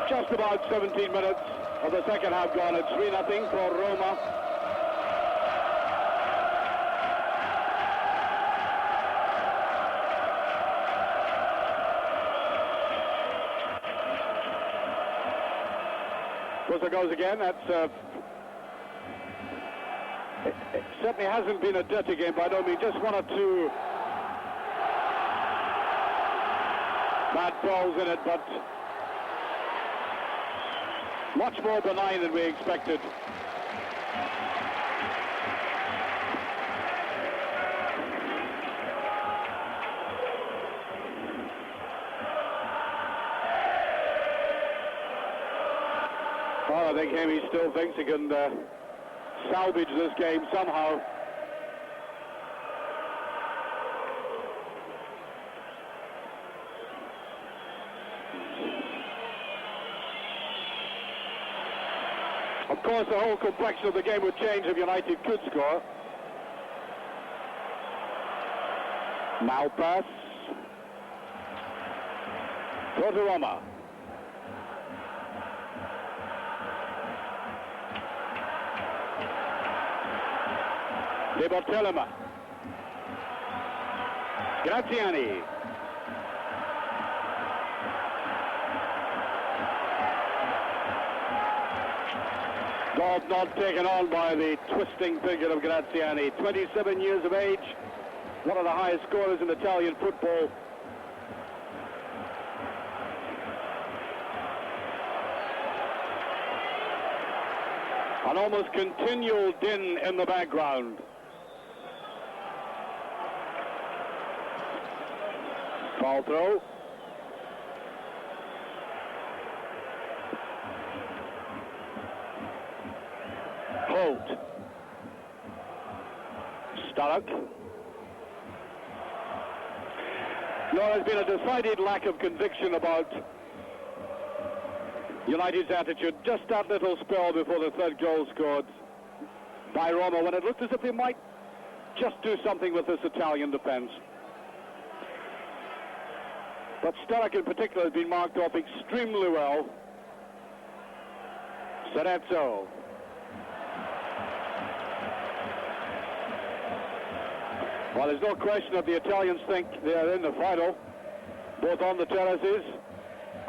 Just about 17 minutes of the second half gone. It's 3-0 for Roma. There goes again. That's it certainly hasn't been a dirty game by no means. Just 1 or 2 bad balls in it, but much more benign than we expected. Well, I think he still thinks he can salvage this game somehow. Of course, the whole complexion of the game would change if United could score. Malpass. Go to Roma. De Bartoloma. Graziani. Ball not taken on by the twisting figure of Graziani. 27 years of age, one of the highest scorers in Italian football. An almost continual din in the background. Ball throw. Holt. Stark. No, there's been a decided lack of conviction about United's attitude. Just that little spell before the third goal scored by Roma, when it looked as if they might just do something with this Italian defence. But Sturrock in particular has been marked off extremely well. Serezzo. Well, there's no question that the Italians think they're in the final, both on the terraces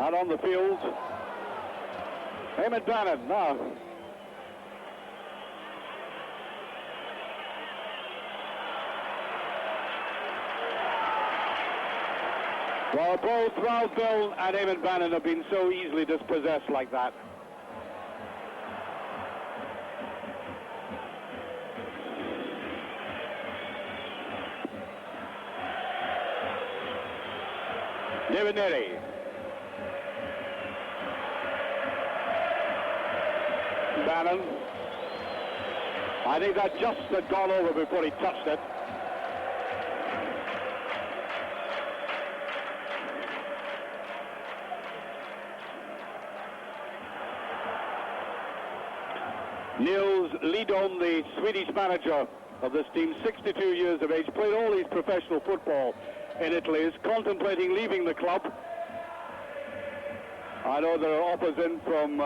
and on the field. Eamon Bannon now. Well, both Ralph Bill and Eamon Bannon have been so easily dispossessed like that. David Neri. Bannon. I think that just had gone over before he touched it. Nils Lidholm, the Swedish manager of this team, 62 years of age, played all his professional football in Italy, is contemplating leaving the club. I know there are offers in from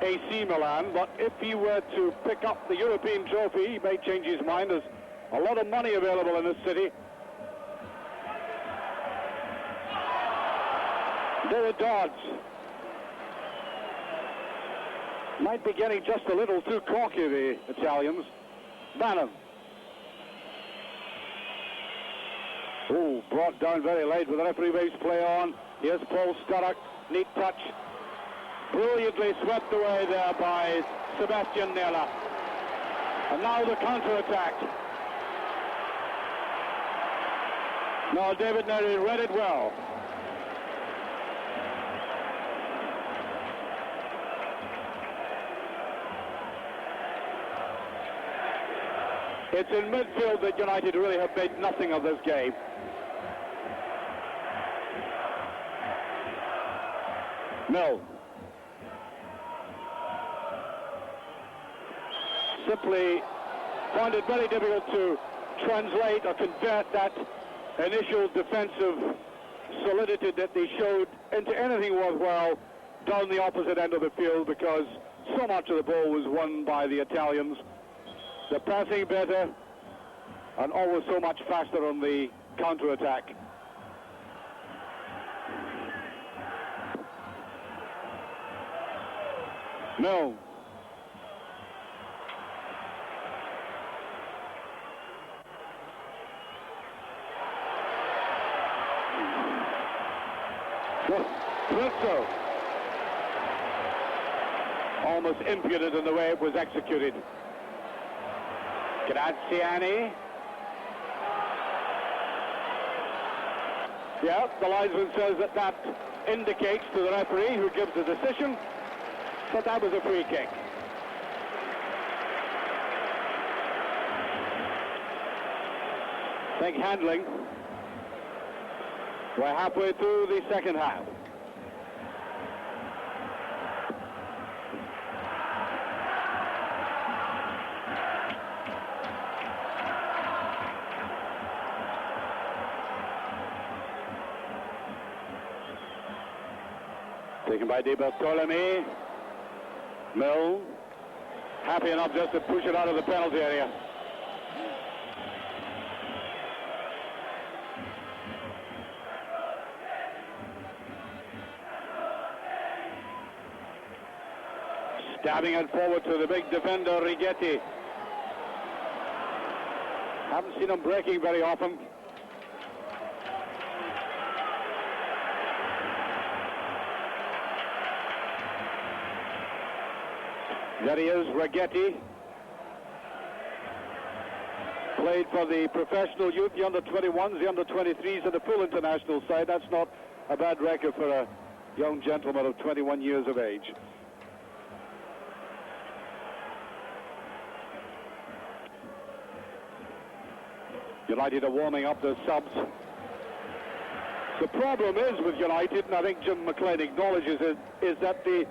AC Milan, but if he were to pick up the European trophy, he may change his mind. There's a lot of money available in this city. David Dodds might be getting just a little too cocky, the Italians. Bannon. Oh, brought down very late with the referee waves play on. Here's Paul Sturrock, neat touch. Brilliantly swept away there by Sebastian Nella. And now the counter-attack. Now David Neri read it well. It's in midfield that United really have made nothing of this game. No. Simply find it very difficult to translate or convert that initial defensive solidity that they showed into anything worthwhile down the opposite end of the field, because so much of the ball was won by the Italians. The passing better and always so much faster on the counter-attack. No. Rizzo. Almost impudent in the way it was executed. Graziani. Yeah, the linesman says that indicates to the referee, who gives the decision, that that was a free kick. I think handling. We're halfway through the second half. Taken by Di Bartolome. Mill, happy enough just to push it out of the penalty area. Stabbing it forward to the big defender, Righetti. Haven't seen him breaking very often. There he is, Righetti. Played for the professional youth, the under-21s, the under-23s, and the full international side. That's not a bad record for a young gentleman of 21 years of age. United are warming up their subs. The problem is with United, and I think Jim McLean acknowledges it, is that the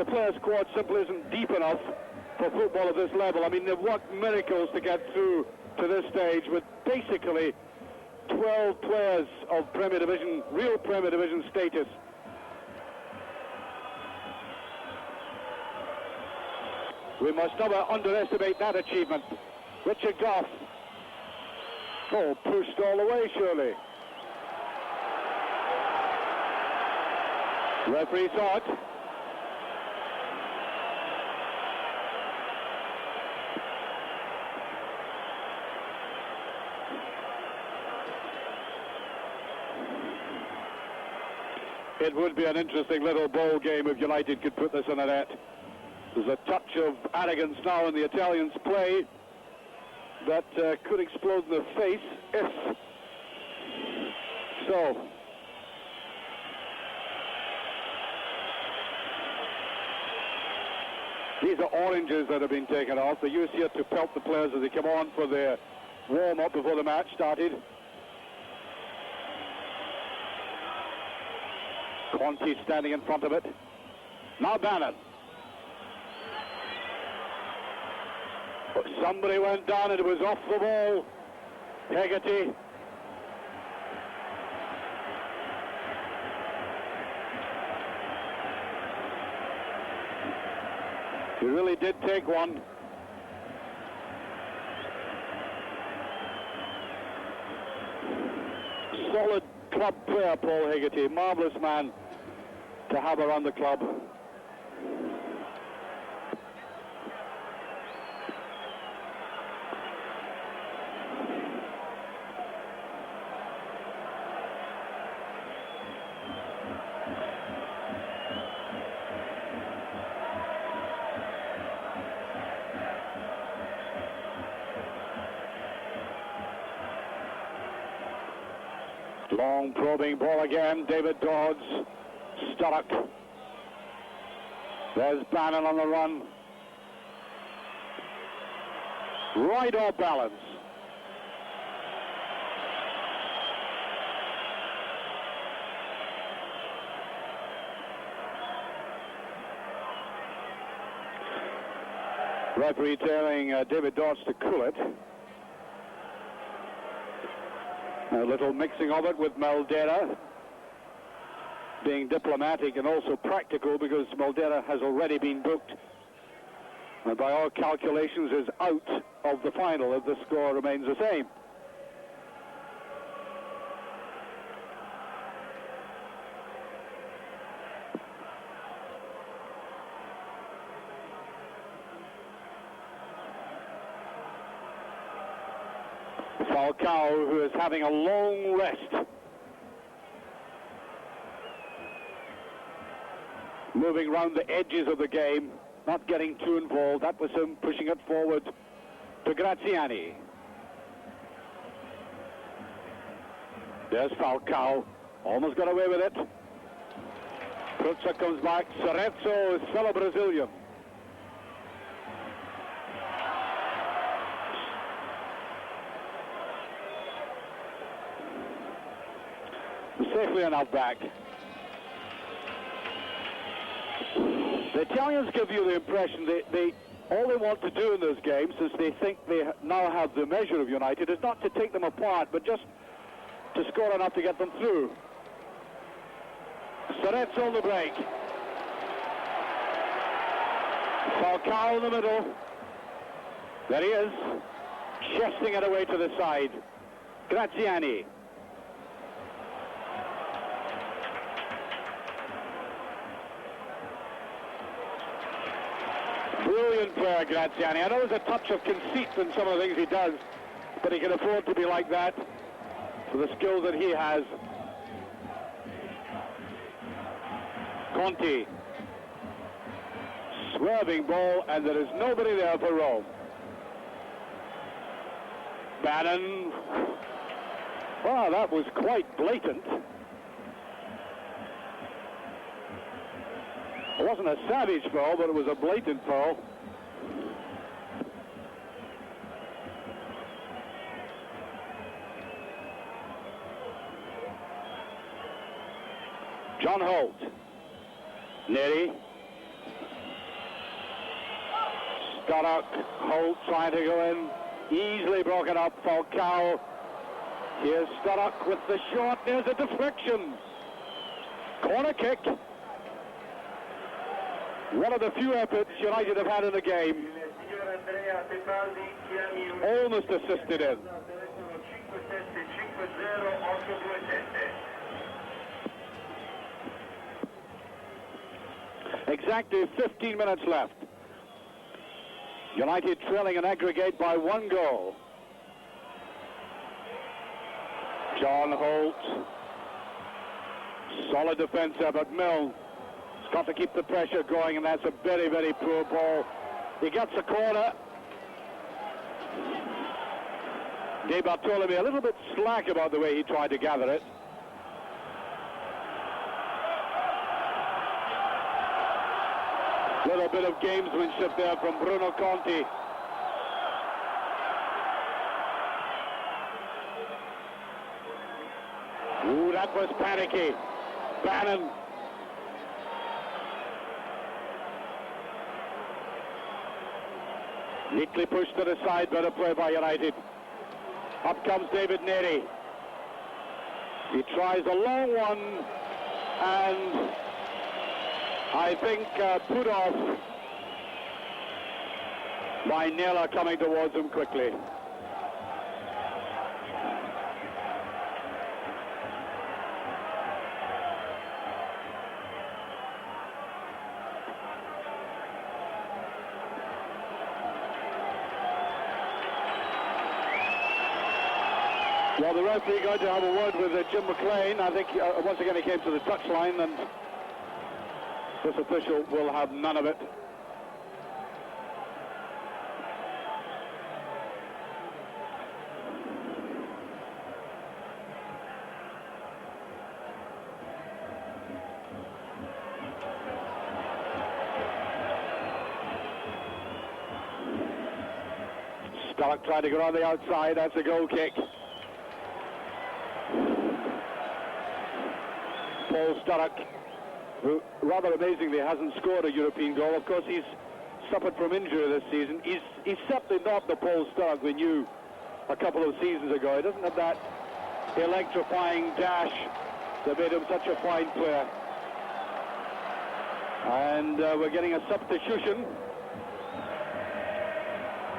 player squad simply isn't deep enough for football at this level. I mean, they've worked miracles to get through to this stage with basically 12 players of Premier Division, real Premier Division status. We must never underestimate that achievement. Richard Goff. Oh, pushed all the way, surely. Referee saw it. It would be an interesting little ball game if United could put this in the net. There's a touch of arrogance now in the Italians' play that could explode in the face if so. These are oranges that have been taken off. They used here to pelt the players as they come on for their warm-up before the match started. Conti standing in front of it. Now Bannon. But somebody went down and it was off the ball. Hegarty. He really did take one. Solid club player, Paul Hegarty. Marvellous man to have around the club. Long probing ball again. David Dodds. Sturrock. There's Bannon on the run. Right off balance. Referee telling David Dodds to cool it. A little mixing of it with Maldera, being diplomatic and also practical because Maldera has already been booked and by all calculations is out of the final if the score remains the same. Falcao, who is having a long rest. Moving round the edges of the game, not getting too involved. That was him pushing it forward to Graziani. There's Falcao, almost got away with it. Prutza comes back, Cerezo is fellow Brazilian. Safely enough back. The Italians give you the impression all they want to do in those games, since they think they now have the measure of United, is not to take them apart, but just to score enough to get them through. Cerezo on the break. Falcao in the middle. There he is, chesting it away to the side. Graziani. Brilliant player, Graziani. I know there's a touch of conceit in some of the things he does, but he can afford to be like that for the skills that he has. Conti. Swerving ball, and there is nobody there for Rome. Bannon. Wow, that was quite blatant. It wasn't a savage foul, but it was a blatant foul. John Holt. Neri. Stoddard. Holt trying to go in. Easily broken up. Falcao. Here's Stoddard with the shot. There's a deflection. Corner kick. One of the few efforts United have had in the game. Almost assisted in. Exactly 15 minutes left. United trailing an aggregate by 1 goal. John Holt. Solid defense there, but Milne has got to keep the pressure going, and that's a very, very poor ball. He gets a corner. De Bartolome a little bit slack about the way he tried to gather it. Little bit of gamesmanship there from Bruno Conti. Ooh, that was panicky. Bannon. Neatly pushed to the side, better play by United. Up comes David Neri. He tries a long one, and I think put off by Naylor coming towards him quickly. Well, the referee going to have a word with Jim McLean. I think once again he came to the touchline, and this official will have none of it. Stark trying to get on the outside. That's a goal kick. Paul Sturrock, who rather amazingly hasn't scored a European goal. Of course, he's suffered from injury this season. He's certainly not the Paul Sturrock we knew a couple of seasons ago. He doesn't have that electrifying dash that made him such a fine player. And we're getting a substitution.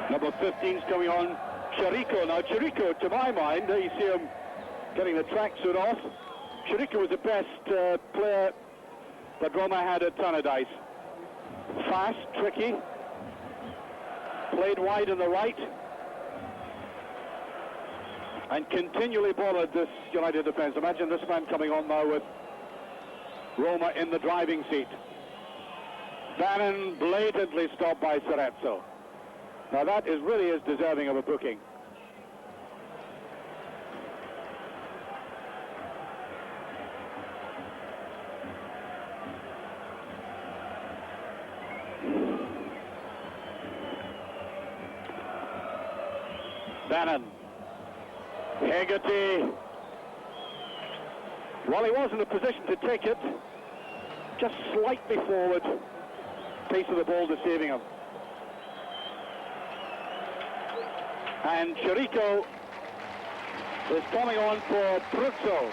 Number 15's coming on, Chirico. Now, Chirico, to my mind, you see him getting the tracksuit off. Chirico was the best player that Roma had at Tannadice. Fast, tricky, played wide on the right, and continually bothered this United defence. Imagine this man coming on now with Roma in the driving seat. Bannon blatantly stopped by Cerezo. Now that really is deserving of a booking. Bannon. Hegarty. Well, he was in a position to take it. Just slightly forward. Pace of the ball deceiving him. And Chirico is coming on for Bruzzo.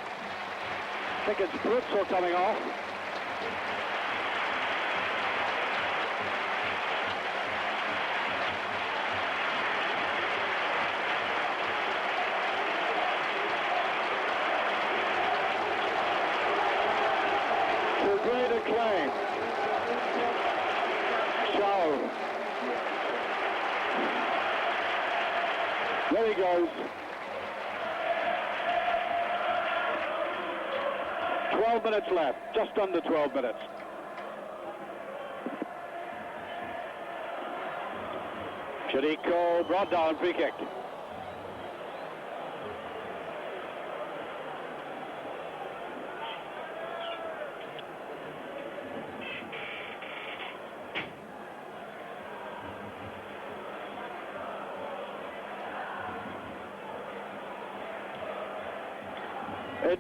I think it's Bruzzo coming off. To great acclaim. Shaw. There he goes. 12 minutes left, just under 12 minutes. Chirico brought down, free kick.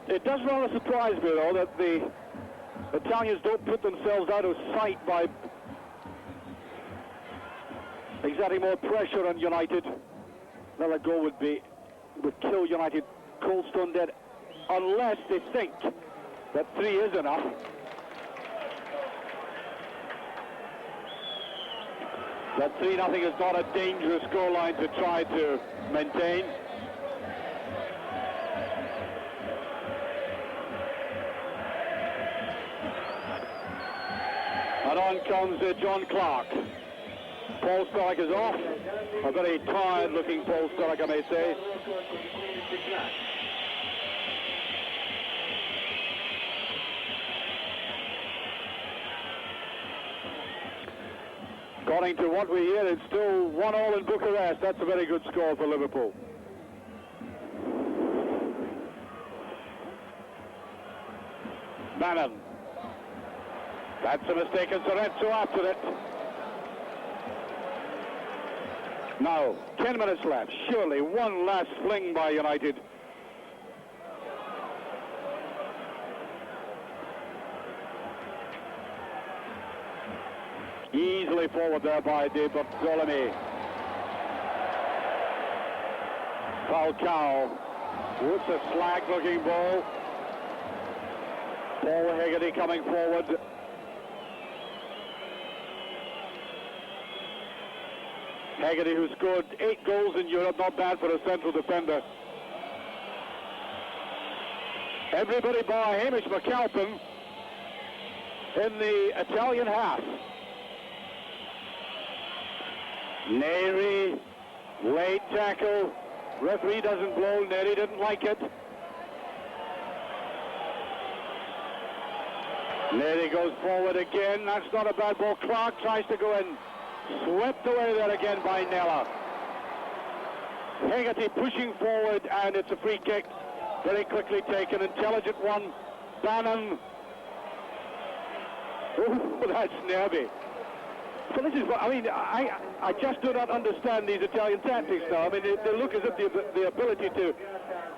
It does rather surprise me, though, that the Italians don't put themselves out of sight by exerting more pressure on United. Another goal would kill United cold stone dead, unless they think that 3 is enough. That 3-0 is not a dangerous scoreline to try to maintain. And on comes John Clark. Paul Sturrock is off. A very tired-looking Paul Sturrock, I may say. According to what we hear, it's still 1-1 in Bucharest. That's a very good score for Liverpool. Bannon. That's a mistake, and Sorrento after it. Now, 10 minutes left. Surely one last fling by United. Easily forward there by De Bartolome. Falcao. What's a slag-looking ball. Paul Hegarty coming forward. Hegarty, who scored 8 goals in Europe, not bad for a central defender. Everybody bar Hamish McAlpin in the Italian half. Neri, late tackle. Referee doesn't blow. Neri didn't like it. Neri goes forward again. That's not a bad ball. Clark tries to go in. Swept away there again by Nella. Hegarty pushing forward, and it's a free kick. Very quickly taken. Intelligent one. Bannon. Oh, that's nervy. So this is what, I mean, I just do not understand these Italian tactics now. I mean, they look as if the ability to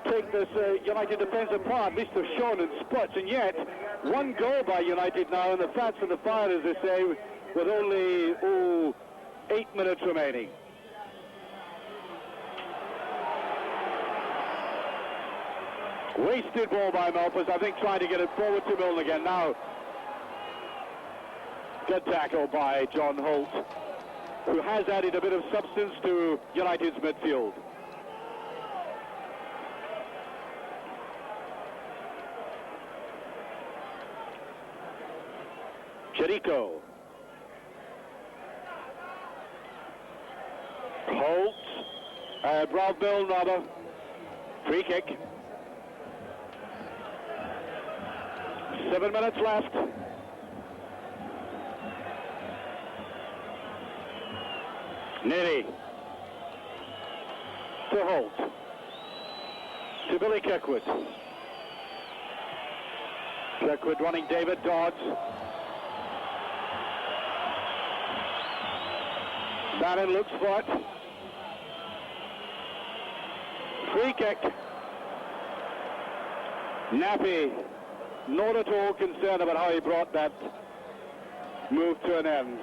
take this United defence apart, at least they've shown in spots, and yet one goal by United now, and the fat's in the fire, as they say, with only 8 minutes remaining. Wasted ball by Malpas, I think, trying to get it forward to Milne again. Now, good tackle by John Holt, who has added a bit of substance to United's midfield. Chirico. Holt. Brad Milne, rather. Free kick. 7 minutes left. Neri. To Holt. To Billy Kirkwood. Kirkwood running David Dodds. Bannon looks for it. Free kick. Nappy, not at all concerned about how he brought that move to an end.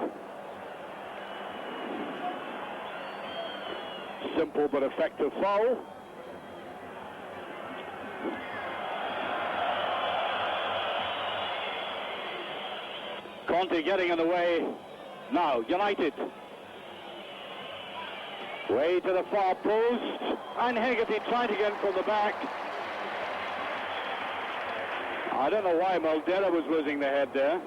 Simple but effective foul. Conte getting in the way. Now, United. Way to the far post, and Hegarty trying to get in from the back. I don't know why Maldera was losing the head there.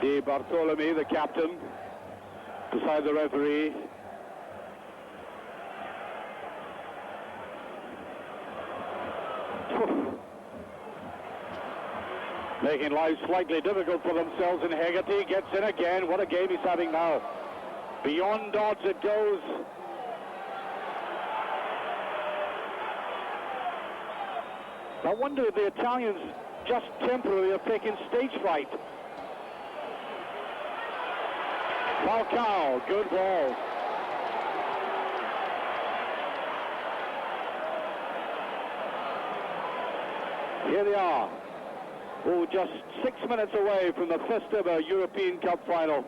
De Bartolome, the captain, beside the referee. Making life slightly difficult for themselves, and Hegarty gets in again. What a game he's having now. Beyond Dodds it goes. I wonder if the Italians just temporarily have taken stage fright. Falcao, good ball. Here they are. Oh, just 6 minutes away from the first ever European Cup final.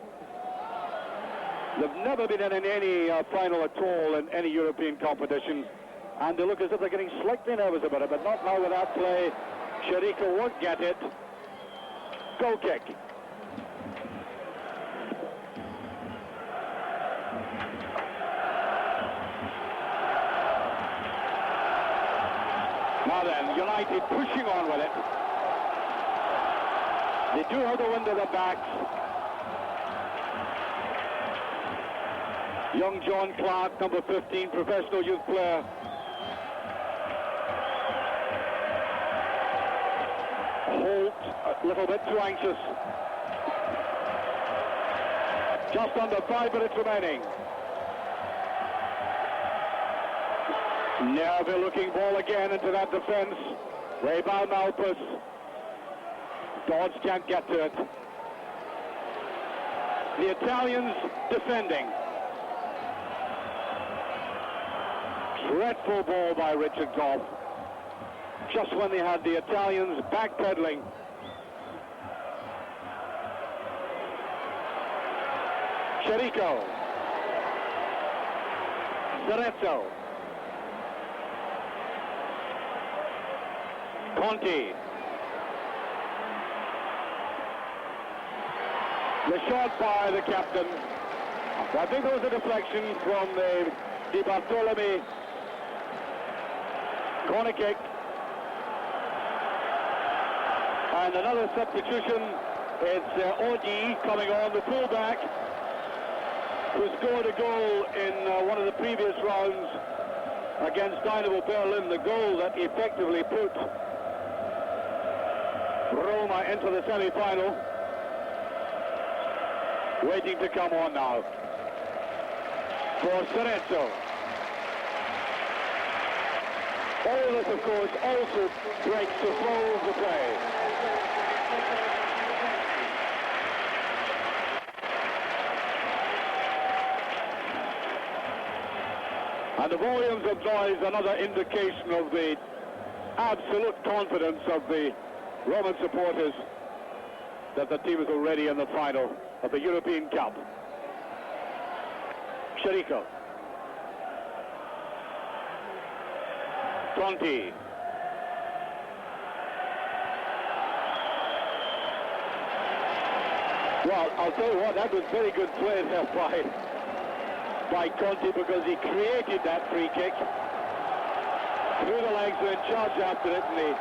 They've never been in any final at all in any European competition, and they look as if they're getting slightly nervous about it, but not now with that play. Chirico won't get it. Goal kick. Now then, United pushing on with it. They do have the wind at their backs. Young John Clark, number 15, professional youth player. Holt, a little bit too anxious. Just under 5 minutes remaining. Nervy looking ball again into that defense. Way by Malpas. Dodds can't get to it. The Italians defending. Dreadful ball by Richard Goff. Just when they had the Italians backpedaling. Chirico. Cerezo. Conti. The shot by the captain. I think there was a deflection from the Di Bartolome. Corner kick. And another substitution. It's Odi coming on, the fullback, who scored a goal in one of the previous rounds against Dynamo Berlin, the goal that effectively put Roma into the semi-final. Waiting to come on now for Cerezo. All this, of course, also breaks the flow of the play. And the volumes of noise, another indication of the absolute confidence of the Roman supporters that the team is already in the final of the European Cup. Chirico. Conti. Well, I'll tell you what, that was very good play there by Conti, because he created that free kick. Through the legs and charged after it, and the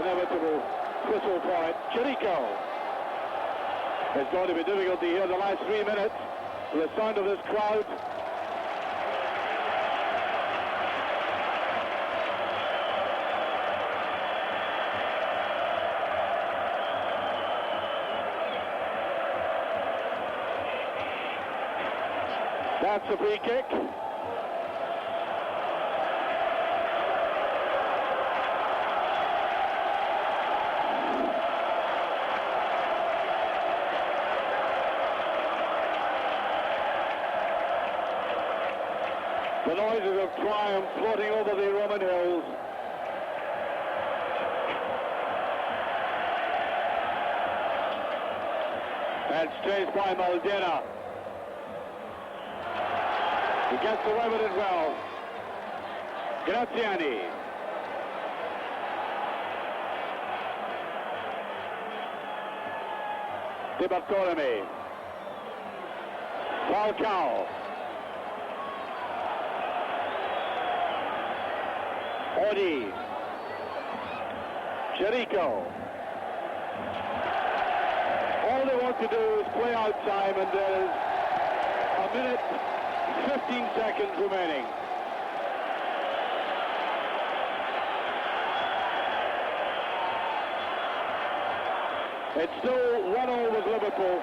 inevitable whistle for it. Chirico. It's going to be difficult to hear the last 3 minutes with the sound of this crowd. That's a free kick. The noises of triumph floating over the Roman hills. That's chased by Maldini. He gets away with it well. Graziani. Di Bartolome. Falcao. Odi. Chirico. All they want to do is play out time, and there's a minute 15 seconds remaining. It's still 1-0 with Liverpool.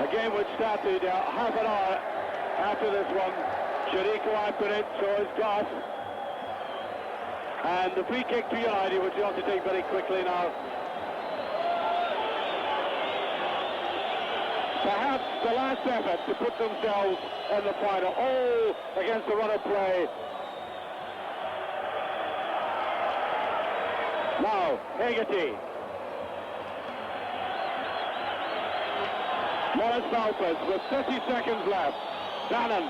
A game which started half an hour after this one. Chirico after it, so is Goff. And the free kick to United, which you have to take very quickly now. Perhaps the last effort to put themselves in the final. Oh, against the run of play. Now, Hegarty. Morris Malpas with 30 seconds left. Bannon.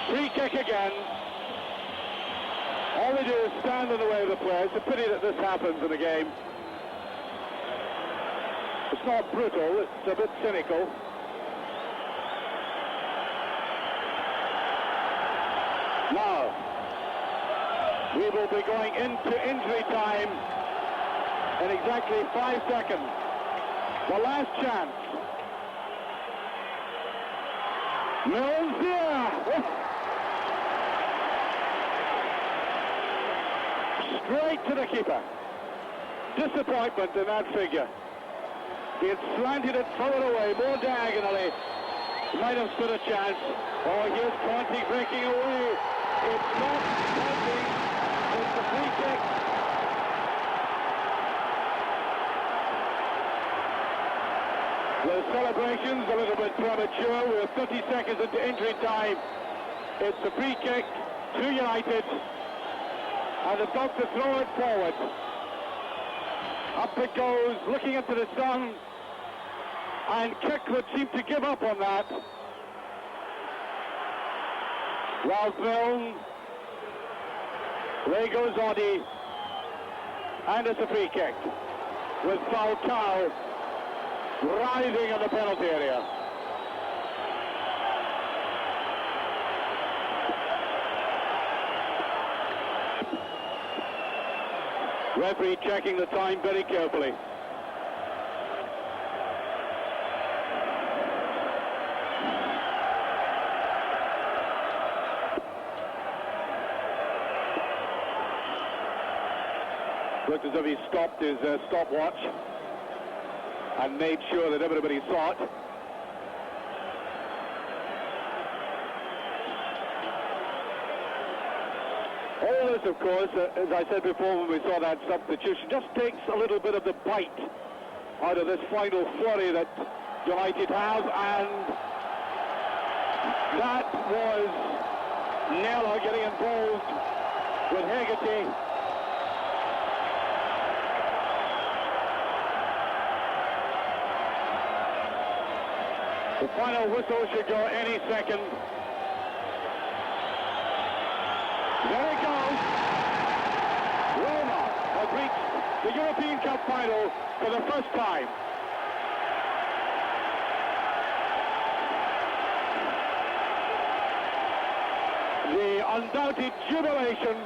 Free kick again. All they do is stand in the way of the players. It's a pity that this happens in a game. It's not brutal, it's a bit cynical. Now, we will be going into injury time in exactly 5 seconds. The last chance. Mills here. Straight to the keeper. Disappointment in that figure. He had slanted it further away, more diagonally. Might have stood a chance. Oh, here's Conti breaking away. It's not Conti. It's a free kick. The celebration's a little bit premature. We're 30 seconds into injury time. It's a free kick to United. And they've got to throw it forward. Up it goes, looking into the sun. And Kick would seem to give up on that. Ralph Milne. Away goes Oddy. And it's a free kick. With Falcao writhing in the penalty area. Referee checking the time very carefully. Looked as if he stopped his stopwatch and made sure that everybody saw it. All this, of course, as I said before when we saw that substitution, just takes a little bit of the bite out of this final flurry that United have, and that was Nella getting involved with Hegarty. The final whistle should go any second. There it goes. Roma have reached the European Cup final for the first time. The undoubted jubilation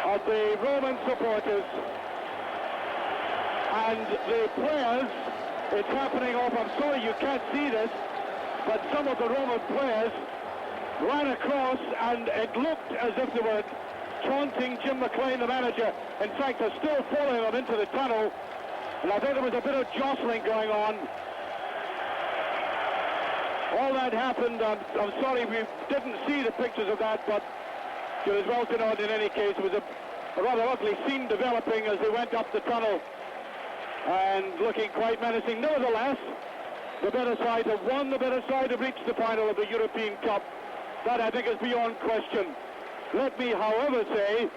of the Roman supporters and the players. It's happening off, I'm sorry you can't see this, but some of the Roman players ran across and it looked as if they were taunting Jim McLean, the manager. In fact, they're still following him into the tunnel, and I think there was a bit of jostling going on. All that happened, I'm sorry we didn't see the pictures of that, but it was well to know in any case. It was a rather ugly scene developing as they went up the tunnel and looking quite menacing. Nevertheless, the better side have won, the better side have reached the final of the European Cup. That, I think, is beyond question. Let me, however, say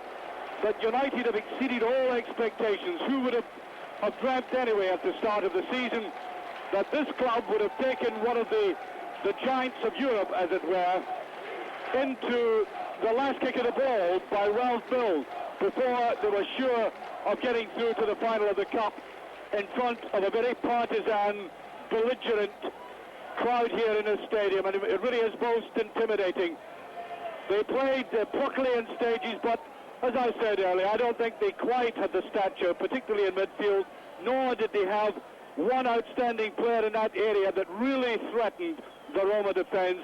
that United have exceeded all expectations. Who would have dreamt anyway at the start of the season that this club would have taken one of the giants of Europe, as it were, into the last kick of the ball by Ralph Milne before they were sure of getting through to the final of the Cup in front of a very partisan, belligerent crowd here in this stadium, and it really is most intimidating. They played pluckily in stages, but as I said earlier, I don't think they quite had the stature, particularly in midfield, nor did they have one outstanding player in that area that really threatened the Roma defence,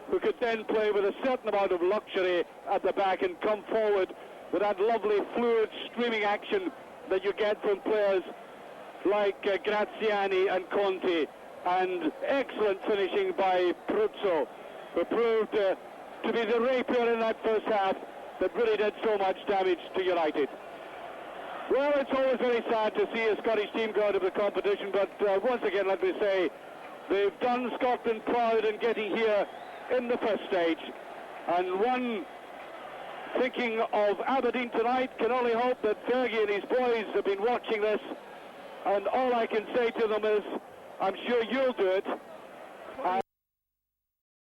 who could then play with a certain amount of luxury at the back and come forward with that lovely, fluid, streaming action that you get from players like Graziani and Conti, and excellent finishing by Pruzzo, who proved to be the rapier in that first half that really did so much damage to United. Well, it's always very sad to see a Scottish team go out of the competition, but once again, let me say, they've done Scotland proud in getting here in the first stage, and one thinking of Aberdeen tonight. Can only hope that Fergie and his boys have been watching this, and all I can say to them is, I'm sure you'll do it.